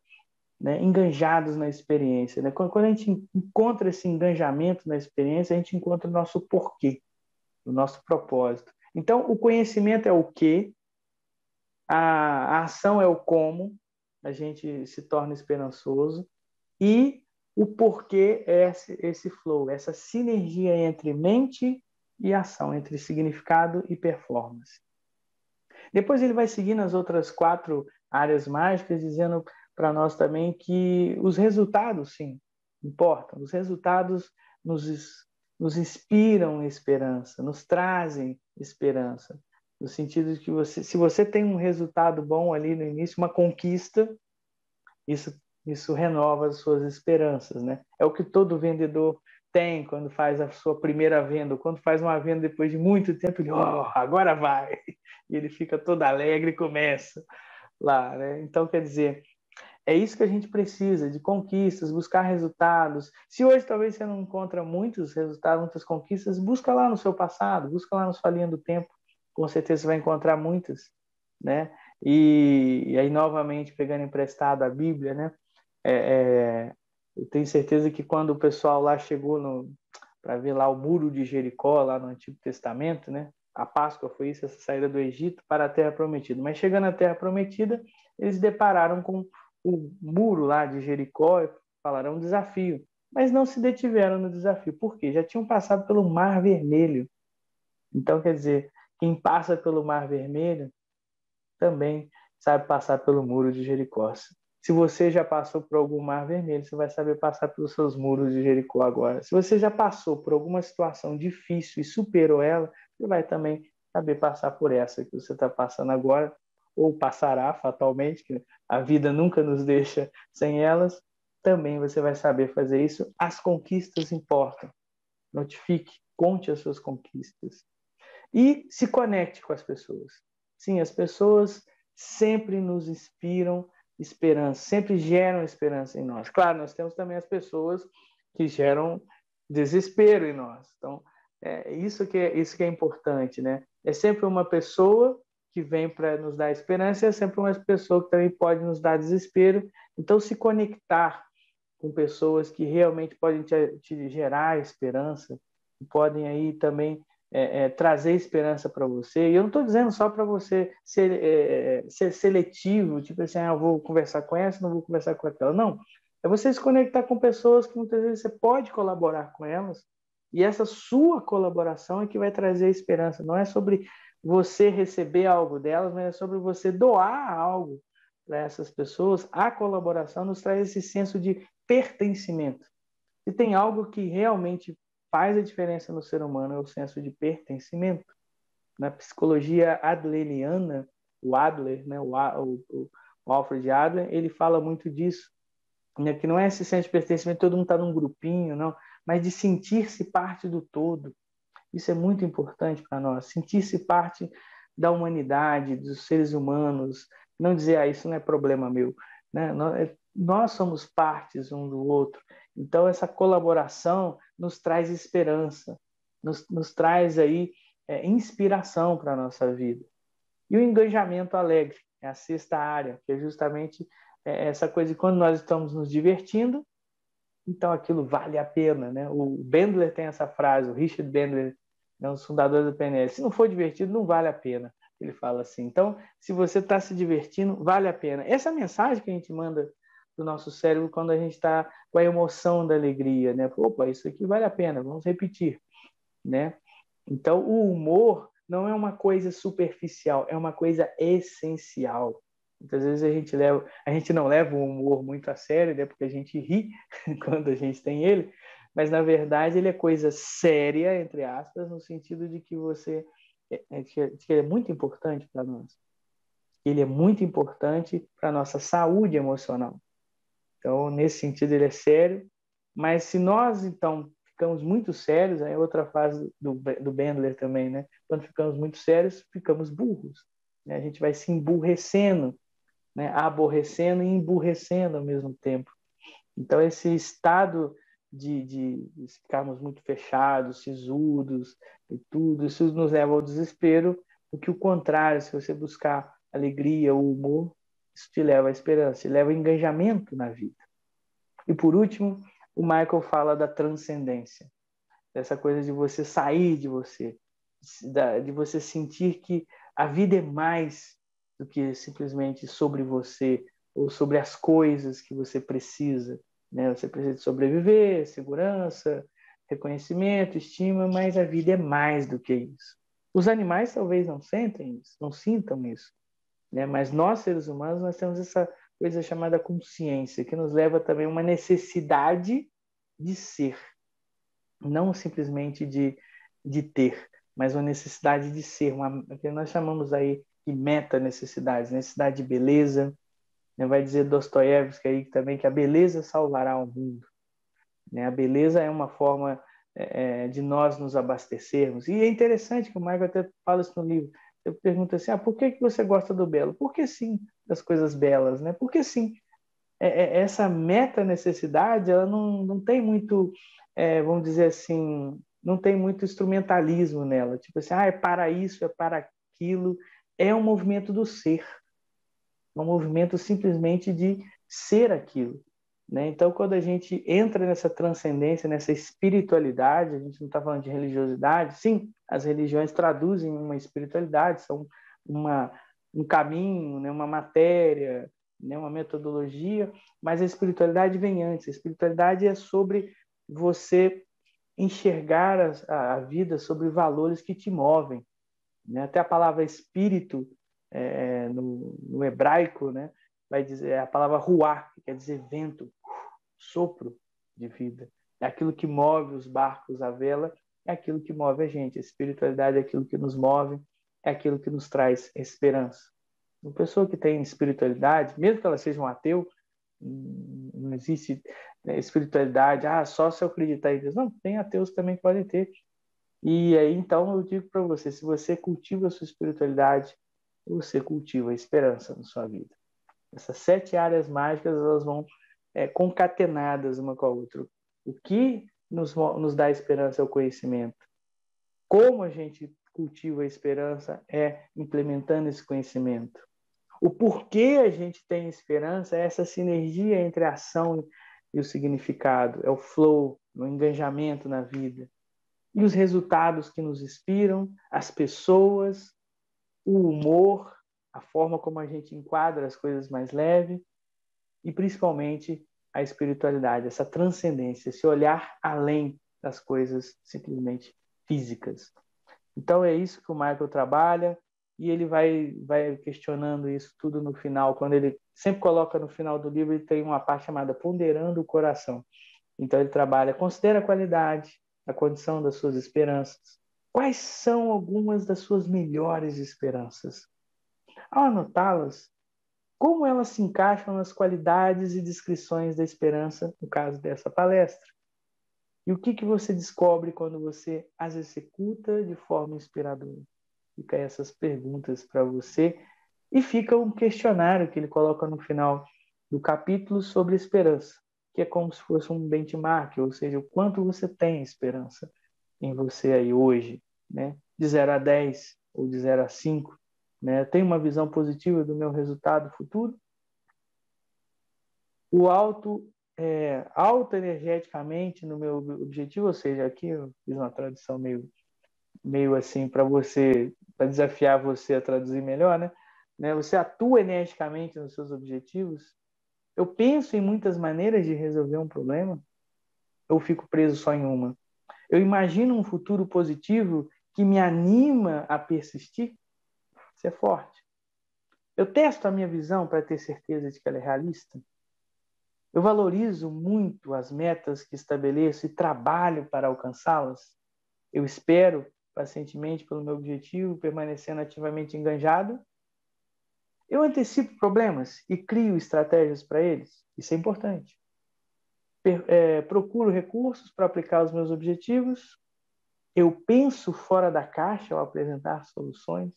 né, enganjados na experiência. Né? Quando a gente encontra esse engajamento na experiência, a gente encontra o nosso porquê, o nosso propósito. Então, o conhecimento é o quê, a ação é o como, a gente se torna esperançoso, e o porquê é esse flow, essa sinergia entre mente e ação, entre significado e performance. Depois ele vai seguir nas outras 4 áreas mágicas, dizendo para nós também que os resultados, sim, importam. Os resultados nos inspiram esperança, nos trazem esperança. No sentido de que se você tem um resultado bom ali no início, uma conquista, isso renova as suas esperanças, né? É o que todo vendedor tem quando faz a sua primeira venda, quando faz uma venda depois de muito tempo, ele, agora vai! E ele fica todo alegre e começa lá, né? Então, quer dizer, é isso que a gente precisa, de conquistas, buscar resultados. Se hoje talvez você não encontra muitos resultados, muitas conquistas, busca lá no seu passado, busca lá na sua linha do tempo, com certeza você vai encontrar muitas, né? E aí, novamente, pegando emprestado a Bíblia, né? Eu tenho certeza que quando o pessoal lá chegou para ver lá o muro de Jericó, lá no Antigo Testamento, né? A Páscoa foi isso, essa saída do Egito para a Terra Prometida. Mas chegando à Terra Prometida, eles depararam com o muro lá de Jericó e falaram um desafio. Mas não se detiveram no desafio. Por quê? Já tinham passado pelo Mar Vermelho. Então, quer dizer, quem passa pelo Mar Vermelho também sabe passar pelo muro de Jericó. Se você já passou por algum mar vermelho, você vai saber passar pelos seus muros de Jericó agora. Se você já passou por alguma situação difícil e superou ela, você vai também saber passar por essa que você está passando agora, ou passará fatalmente, que a vida nunca nos deixa sem elas. Também você vai saber fazer isso. As conquistas importam. Notifique, conte as suas conquistas. E se conecte com as pessoas. Sim, as pessoas sempre nos inspiram esperança, sempre geram esperança em nós. Claro, nós temos também as pessoas que geram desespero em nós. Então, isso que é importante, né? É sempre uma pessoa que vem para nos dar esperança e é sempre uma pessoa que também pode nos dar desespero. Então, se conectar com pessoas que realmente podem te gerar esperança, podem aí também trazer esperança para você. E eu não estou dizendo só para você ser seletivo, tipo assim, eu vou conversar com essa, não vou conversar com aquela. Não, é você se conectar com pessoas que muitas vezes você pode colaborar com elas, e essa sua colaboração é que vai trazer esperança. Não é sobre você receber algo delas, mas é sobre você doar algo para essas pessoas. A colaboração nos traz esse senso de pertencimento. Se tem algo que realmente faz a diferença no ser humano, é o senso de pertencimento. Na psicologia adleriana, o Adler, né, o Alfred Adler, ele fala muito disso, né, que não é esse senso de pertencimento, todo mundo está num grupinho, não, mas de sentir-se parte do todo. Isso é muito importante para nós, sentir-se parte da humanidade, dos seres humanos, não dizer, isso não é problema meu, né? Nós somos partes um do outro. Então, essa colaboração nos traz esperança, nos traz aí inspiração para a nossa vida. E o engajamento alegre, é a sexta área, que é justamente essa coisa de quando nós estamos nos divertindo, então aquilo vale a pena, né? O Bandler tem essa frase, o Richard Bandler, um dos fundadores do PNL, se não for divertido, não vale a pena. Ele fala assim. Então, se você está se divertindo, vale a pena. Essa é a mensagem que a gente manda do nosso cérebro quando a gente está com a emoção da alegria, né? Opa, isso aqui vale a pena, vamos repetir, né? Então, o humor não é uma coisa superficial, é uma coisa essencial. Muitas vezes a gente não leva o humor muito a sério, né? Porque a gente ri quando a gente tem ele, mas na verdade ele é coisa séria, entre aspas, no sentido de que que ele é muito importante para nós. Ele é muito importante para a nossa saúde emocional. Então, nesse sentido, ele é sério, mas se nós, então, ficamos muito sérios, aí é outra fase do Bandler também, né? Quando ficamos muito sérios, ficamos burros, né? A gente vai se emburrecendo, né? Aborrecendo e emburrecendo ao mesmo tempo. Então, esse estado de ficarmos muito fechados, sisudos e tudo, isso nos leva ao desespero, porque o contrário, se você buscar alegria ou humor, isso te leva à esperança, te leva ao engajamento na vida. E por último, o Michael fala da transcendência, dessa coisa de você sair de você, de você sentir que a vida é mais do que simplesmente sobre você ou sobre as coisas que você precisa, né? Você precisa de sobreviver, segurança, reconhecimento, estima, mas a vida é mais do que isso. Os animais talvez não sentem isso, não sintam isso, né? Mas nós, seres humanos, nós temos essa coisa chamada consciência, que nos leva também a uma necessidade de ser, não simplesmente de ter, mas uma necessidade de ser, que nós chamamos aí de meta-necessidades, necessidade de beleza, né? Vai dizer Dostoiévski aí também que a beleza salvará o mundo, né? A beleza é uma forma de nós nos abastecermos, e é interessante que o Michael até fala isso no livro. Eu pergunto assim, por que você gosta do belo? Porque sim, das coisas belas, né? Porque sim, essa meta-necessidade, ela não tem muito, vamos dizer assim, não tem muito instrumentalismo nela. Tipo assim, é para isso, é para aquilo. É um movimento do ser. É um movimento simplesmente de ser aquilo, né? Então, quando a gente entra nessa transcendência, nessa espiritualidade, a gente não está falando de religiosidade, sim, as religiões traduzem uma espiritualidade, são um caminho, né, uma matéria, né, uma metodologia, mas a espiritualidade vem antes. A espiritualidade é sobre você enxergar a vida sobre valores que te movem, né? Até a palavra espírito, no hebraico, né, vai dizer a palavra ruach, que quer dizer vento, sopro de vida. É aquilo que move os barcos à vela, é aquilo que move a gente. A espiritualidade é aquilo que nos move, é aquilo que nos traz esperança. Uma pessoa que tem espiritualidade, mesmo que ela seja um ateu, não existe espiritualidade, só se eu acreditar em Deus. Não, tem ateus também que podem ter. E aí, então, eu digo para você, se você cultiva a sua espiritualidade, você cultiva a esperança na sua vida. Essas 7 áreas mágicas, elas vão concatenadas uma com a outra. O que nos dá esperança é o conhecimento. Como a gente cultiva a esperança é implementando esse conhecimento. O porquê a gente tem esperança é essa sinergia entre a ação e o significado, é o flow, o engajamento na vida. e os resultados que nos inspiram, as pessoas, o humor, a forma como a gente enquadra as coisas mais leve e principalmente a espiritualidade, essa transcendência, esse olhar além das coisas simplesmente físicas. Então é isso que o Michael trabalha e ele vai questionando isso tudo no final, quando ele sempre coloca no final do livro, ele tem uma parte chamada Ponderando o Coração. Então ele trabalha, considera a qualidade, a condição das suas esperanças. Quais são algumas das suas melhores esperanças? Ao anotá-las, como elas se encaixam nas qualidades e descrições da esperança, no caso dessa palestra? E o que você descobre quando você as executa de forma inspiradora? Fica essas perguntas para você e fica um questionário que ele coloca no final do capítulo sobre esperança, que é como se fosse um benchmark, ou seja, o quanto você tem esperança em você aí hoje, né? De 0 a 10 ou de 0 a 5, né? Tem uma visão positiva do meu resultado futuro? O alto energeticamente no meu objetivo, ou seja, aqui eu fiz uma tradução meio assim para desafiar você a traduzir melhor, né? Você atua energicamente nos seus objetivos? Eu penso em muitas maneiras de resolver um problema? Ou fico preso só em uma? Eu imagino um futuro positivo que me anima a persistir? Isso é forte. Eu testo a minha visão para ter certeza de que ela é realista? Eu valorizo muito as metas que estabeleço e trabalho para alcançá-las? Eu espero pacientemente pelo meu objetivo, permanecendo ativamente enganjado? Eu antecipo problemas e crio estratégias para eles? Isso é importante. Procuro recursos para aplicar os meus objetivos? Eu penso fora da caixa ao apresentar soluções?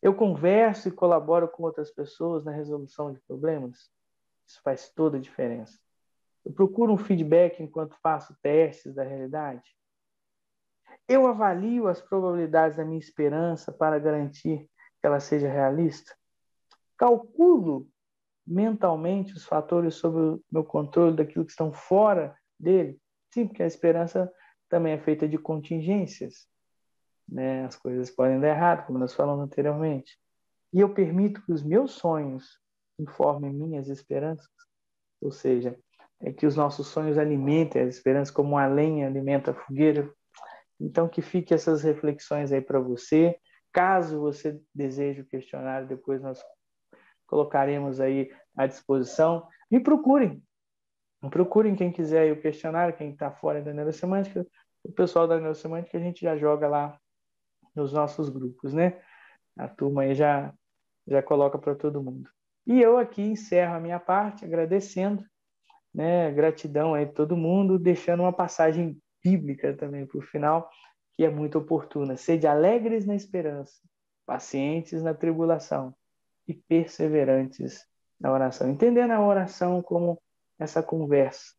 Eu converso e colaboro com outras pessoas na resolução de problemas? Isso faz toda a diferença. Eu procuro um feedback enquanto faço testes da realidade? Eu avalio as probabilidades da minha esperança para garantir que ela seja realista? Calculo mentalmente os fatores sob o meu controle daquilo que estão fora dele? Sim, porque a esperança também é feita de contingências, né? As coisas podem dar errado, como nós falamos anteriormente. E eu permito que os meus sonhos informem minhas esperanças? Ou seja, é que os nossos sonhos alimentem as esperanças como a lenha alimenta a fogueira. Então, que fique essas reflexões aí para você. Caso você deseje o questionário, depois nós colocaremos aí à disposição. Me procurem. Procurem quem quiser aí o questionário, quem está fora da neurosemântica. O pessoal da neurosemântica a gente já joga lá nos nossos grupos, né? A turma aí já coloca para todo mundo. E eu aqui encerro a minha parte agradecendo, né? Gratidão aí a todo mundo, deixando uma passagem bíblica também para o final, que é muito oportuna. Sede alegres na esperança, pacientes na tribulação e perseverantes na oração. Entendendo a oração como essa conversa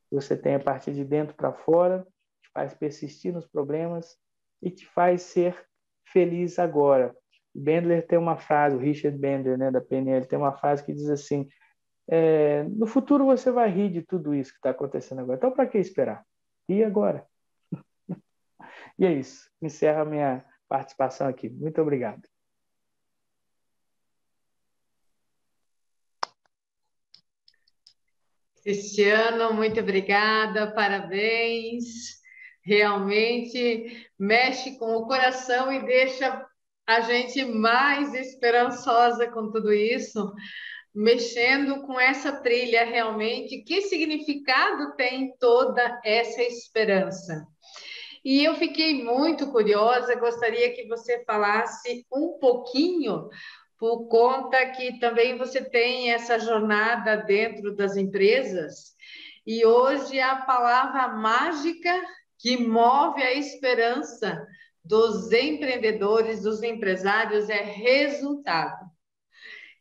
que você tem a partir de dentro para fora, te faz persistir nos problemas e te faz ser feliz agora. Bandler tem uma frase, o Richard Bandler, né, da PNL, tem uma frase que diz assim: no futuro você vai rir de tudo isso que está acontecendo agora. Então, para que esperar? E agora? E é isso. Encerro a minha participação aqui. Muito obrigado. Cristiano, muito obrigada, parabéns. Realmente mexe com o coração e deixa a gente mais esperançosa com tudo isso, mexendo com essa trilha realmente. Que significado tem toda essa esperança? E eu fiquei muito curiosa, gostaria que você falasse um pouquinho, por conta que também você tem essa jornada dentro das empresas, e hoje a palavra mágica que move a esperança dos empreendedores, dos empresários, é resultado.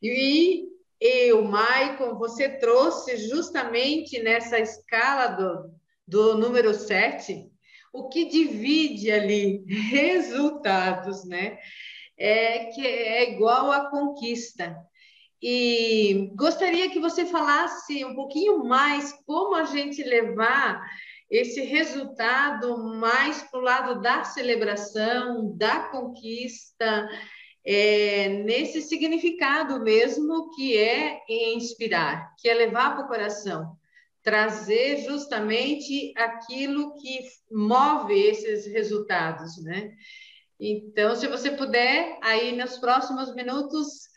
E eu, Maicon, você trouxe justamente nessa escala do número 7, o que divide ali resultados, né? Que é igual a conquista. E gostaria que você falasse um pouquinho mais como a gente levar esse resultado mais para o lado da celebração, da conquista, nesse significado mesmo que é inspirar, que é levar para o coração, trazer justamente aquilo que move esses resultados, né? Então, se você puder, aí nos próximos minutos,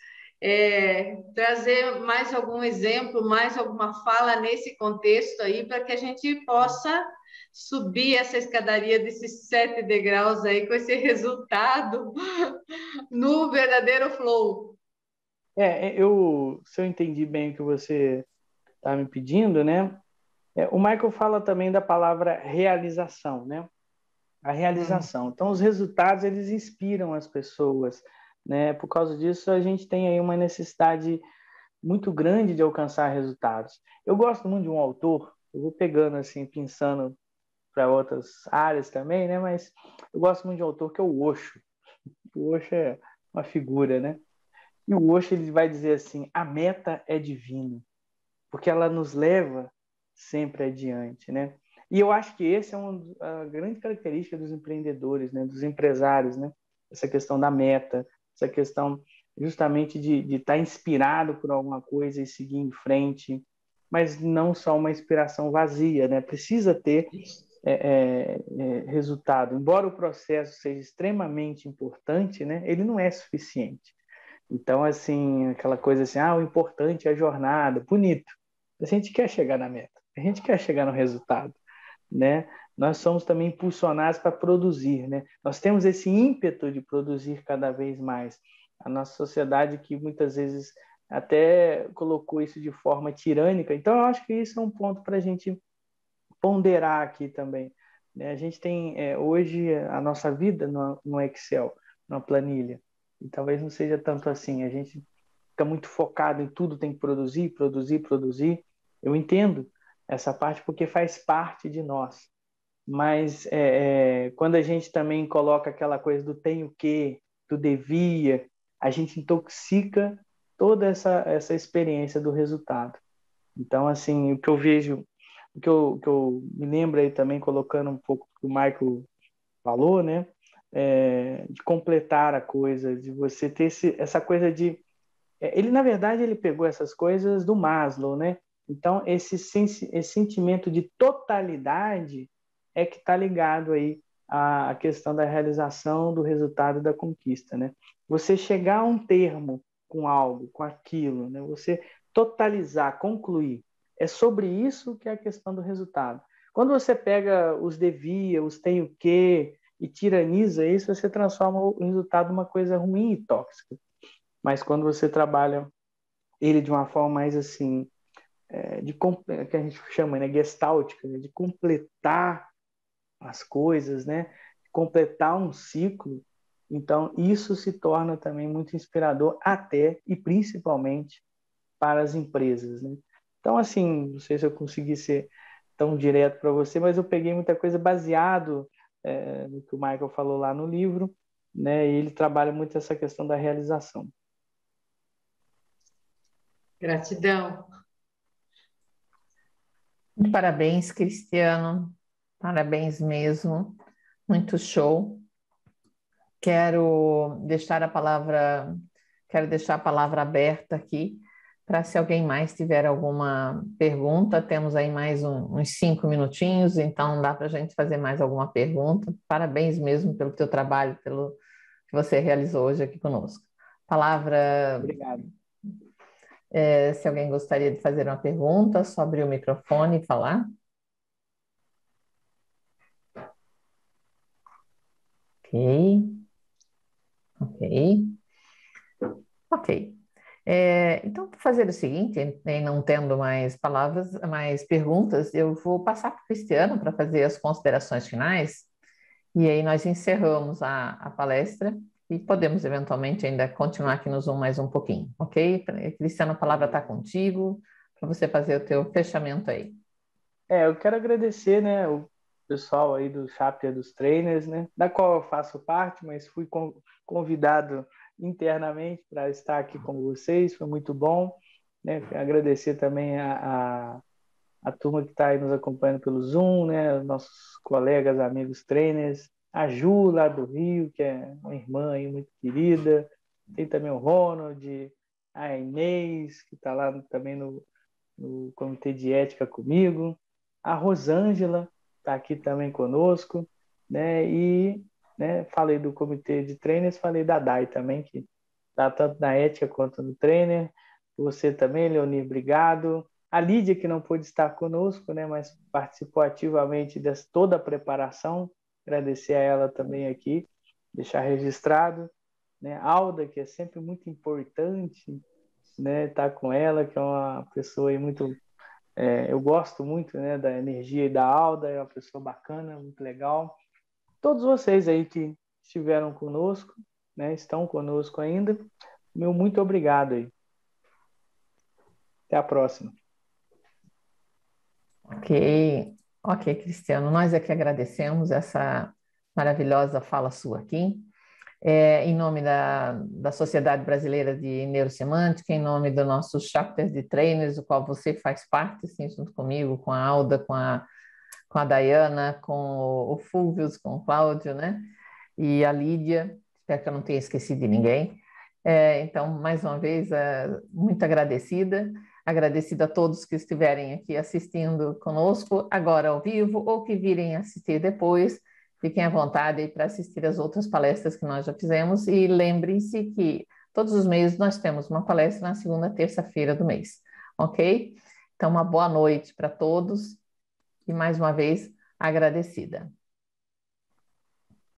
trazer mais algum exemplo, mais alguma fala nesse contexto aí, para que a gente possa subir essa escadaria desses 7 degraus aí com esse resultado no verdadeiro flow. Se eu entendi bem o que você está me pedindo, né? O Michael fala também da palavra realização, né? A realização. Então, os resultados, eles inspiram as pessoas, né? Por causa disso, a gente tem aí uma necessidade muito grande de alcançar resultados. Eu gosto muito de um autor, eu vou pegando assim, pensando para outras áreas também, né? Mas eu gosto muito de um autor que é o Osho. O Osho é uma figura, né? E o Osho, ele vai dizer assim: a meta é divina, porque ela nos leva sempre adiante, né? E eu acho que esse é a grande característica dos empreendedores, né? Dos empresários, né? Essa questão da meta, essa questão justamente de estar inspirado por alguma coisa e seguir em frente, mas não só uma inspiração vazia, né? Precisa ter resultado. Embora o processo seja extremamente importante, né? Ele não é suficiente. Então, assim, aquela coisa assim, o importante é a jornada, bonito. A gente quer chegar na meta, a gente quer chegar no resultado, né? Nós somos também impulsionados para produzir, né? Nós temos esse ímpeto de produzir cada vez mais. A nossa sociedade que muitas vezes até colocou isso de forma tirânica. Então, eu acho que isso é um ponto para a gente ponderar aqui também, né? A gente tem hoje a nossa vida no Excel, numa planilha, e talvez não seja tanto assim. A gente fica muito focado em tudo, tem que produzir, produzir, produzir. Eu entendo essa parte porque faz parte de nós. Mas quando a gente também coloca aquela coisa do tenho que, do devia, a gente intoxica toda essa experiência do resultado. Então, assim, o que eu vejo, o que eu me lembro aí também, colocando um pouco o que o Michael falou, né? De completar a coisa, de você ter essa coisa de ele, na verdade, ele pegou essas coisas do Maslow, né? Então, esse sentimento de totalidade é que está ligado aí à questão da realização do resultado da conquista, né? Você chegar a um termo com algo, com aquilo, né? Você totalizar, concluir. É sobre isso que é a questão do resultado. Quando você pega os devia, os tem o quê, e tiraniza isso, você transforma o resultado numa coisa ruim e tóxica. Mas quando você trabalha ele de uma forma mais assim, que a gente chama, né, gestáltica, né, de completar as coisas, né, de completar um ciclo, então isso se torna também muito inspirador até e principalmente para as empresas, né? Então, assim, não sei se eu consegui ser tão direto para você, mas eu peguei muita coisa baseado no que o Michael falou lá no livro, né? E ele trabalha muito essa questão da realização. Gratidão. Parabéns, Cristiano. Parabéns mesmo. Muito show. Quero deixar a palavra aberta aqui para se alguém mais tiver alguma pergunta. Temos aí mais uns 5 minutinhos, então dá para a gente fazer mais alguma pergunta. Parabéns mesmo pelo teu trabalho, pelo que você realizou hoje aqui conosco. Palavra, Obrigado. se alguém gostaria de fazer uma pergunta, só abrir o microfone e falar. Ok. Ok. Ok. Então, vou fazer o seguinte, não tendo mais palavras, mais perguntas, eu vou passar para o Cristiano para fazer as considerações finais, e aí nós encerramos a palestra e podemos eventualmente ainda continuar aqui no Zoom mais um pouquinho, ok? Cristiano, a palavra está contigo para você fazer o teu fechamento aí. Eu quero agradecer, né, o pessoal aí do Chapter dos Trainers, né, da qual eu faço parte, mas fui convidado internamente para estar aqui com vocês, foi muito bom, né? Agradecer também a turma que está aí nos acompanhando pelo Zoom, né? Os nossos colegas, amigos trainers, a Ju, lá do Rio, que é uma irmã aí muito querida, tem também o Ronald, a Inês, que está lá também no comitê de ética comigo, a Rosângela está aqui também conosco, né? E, né, falei do comitê de trainers, falei da Dai também, que está tanto na ética quanto no trainer. Você também, Leonir, obrigado. A Lídia, que não pôde estar conosco, né, mas participou ativamente de toda a preparação, agradecer a ela também aqui, deixar registrado. Né? A Alda, que é sempre muito importante, né, estar com ela, que é uma pessoa aí muito... eu gosto muito, né, da energia da Alda, é uma pessoa bacana, muito legal. Todos vocês aí que estiveram conosco, né, estão conosco ainda, meu muito obrigado aí. Até a próxima. Ok, Cristiano, nós é que agradecemos essa maravilhosa fala sua aqui. Em nome da Sociedade Brasileira de Neurosemântica, em nome do nosso chapter de trainers, do qual você faz parte, assim, junto comigo, com a Alda, com a Dayana, com o Fúvio, com o Cláudio, né? E a Lídia, espero que eu não tenha esquecido de ninguém. Então, mais uma vez, muito agradecida a todos que estiverem aqui assistindo conosco, agora ao vivo, ou que virem assistir depois. Fiquem à vontade para assistir as outras palestras que nós já fizemos e lembrem-se que todos os meses nós temos uma palestra na segunda terça-feira do mês, ok? Então, uma boa noite para todos e mais uma vez agradecida.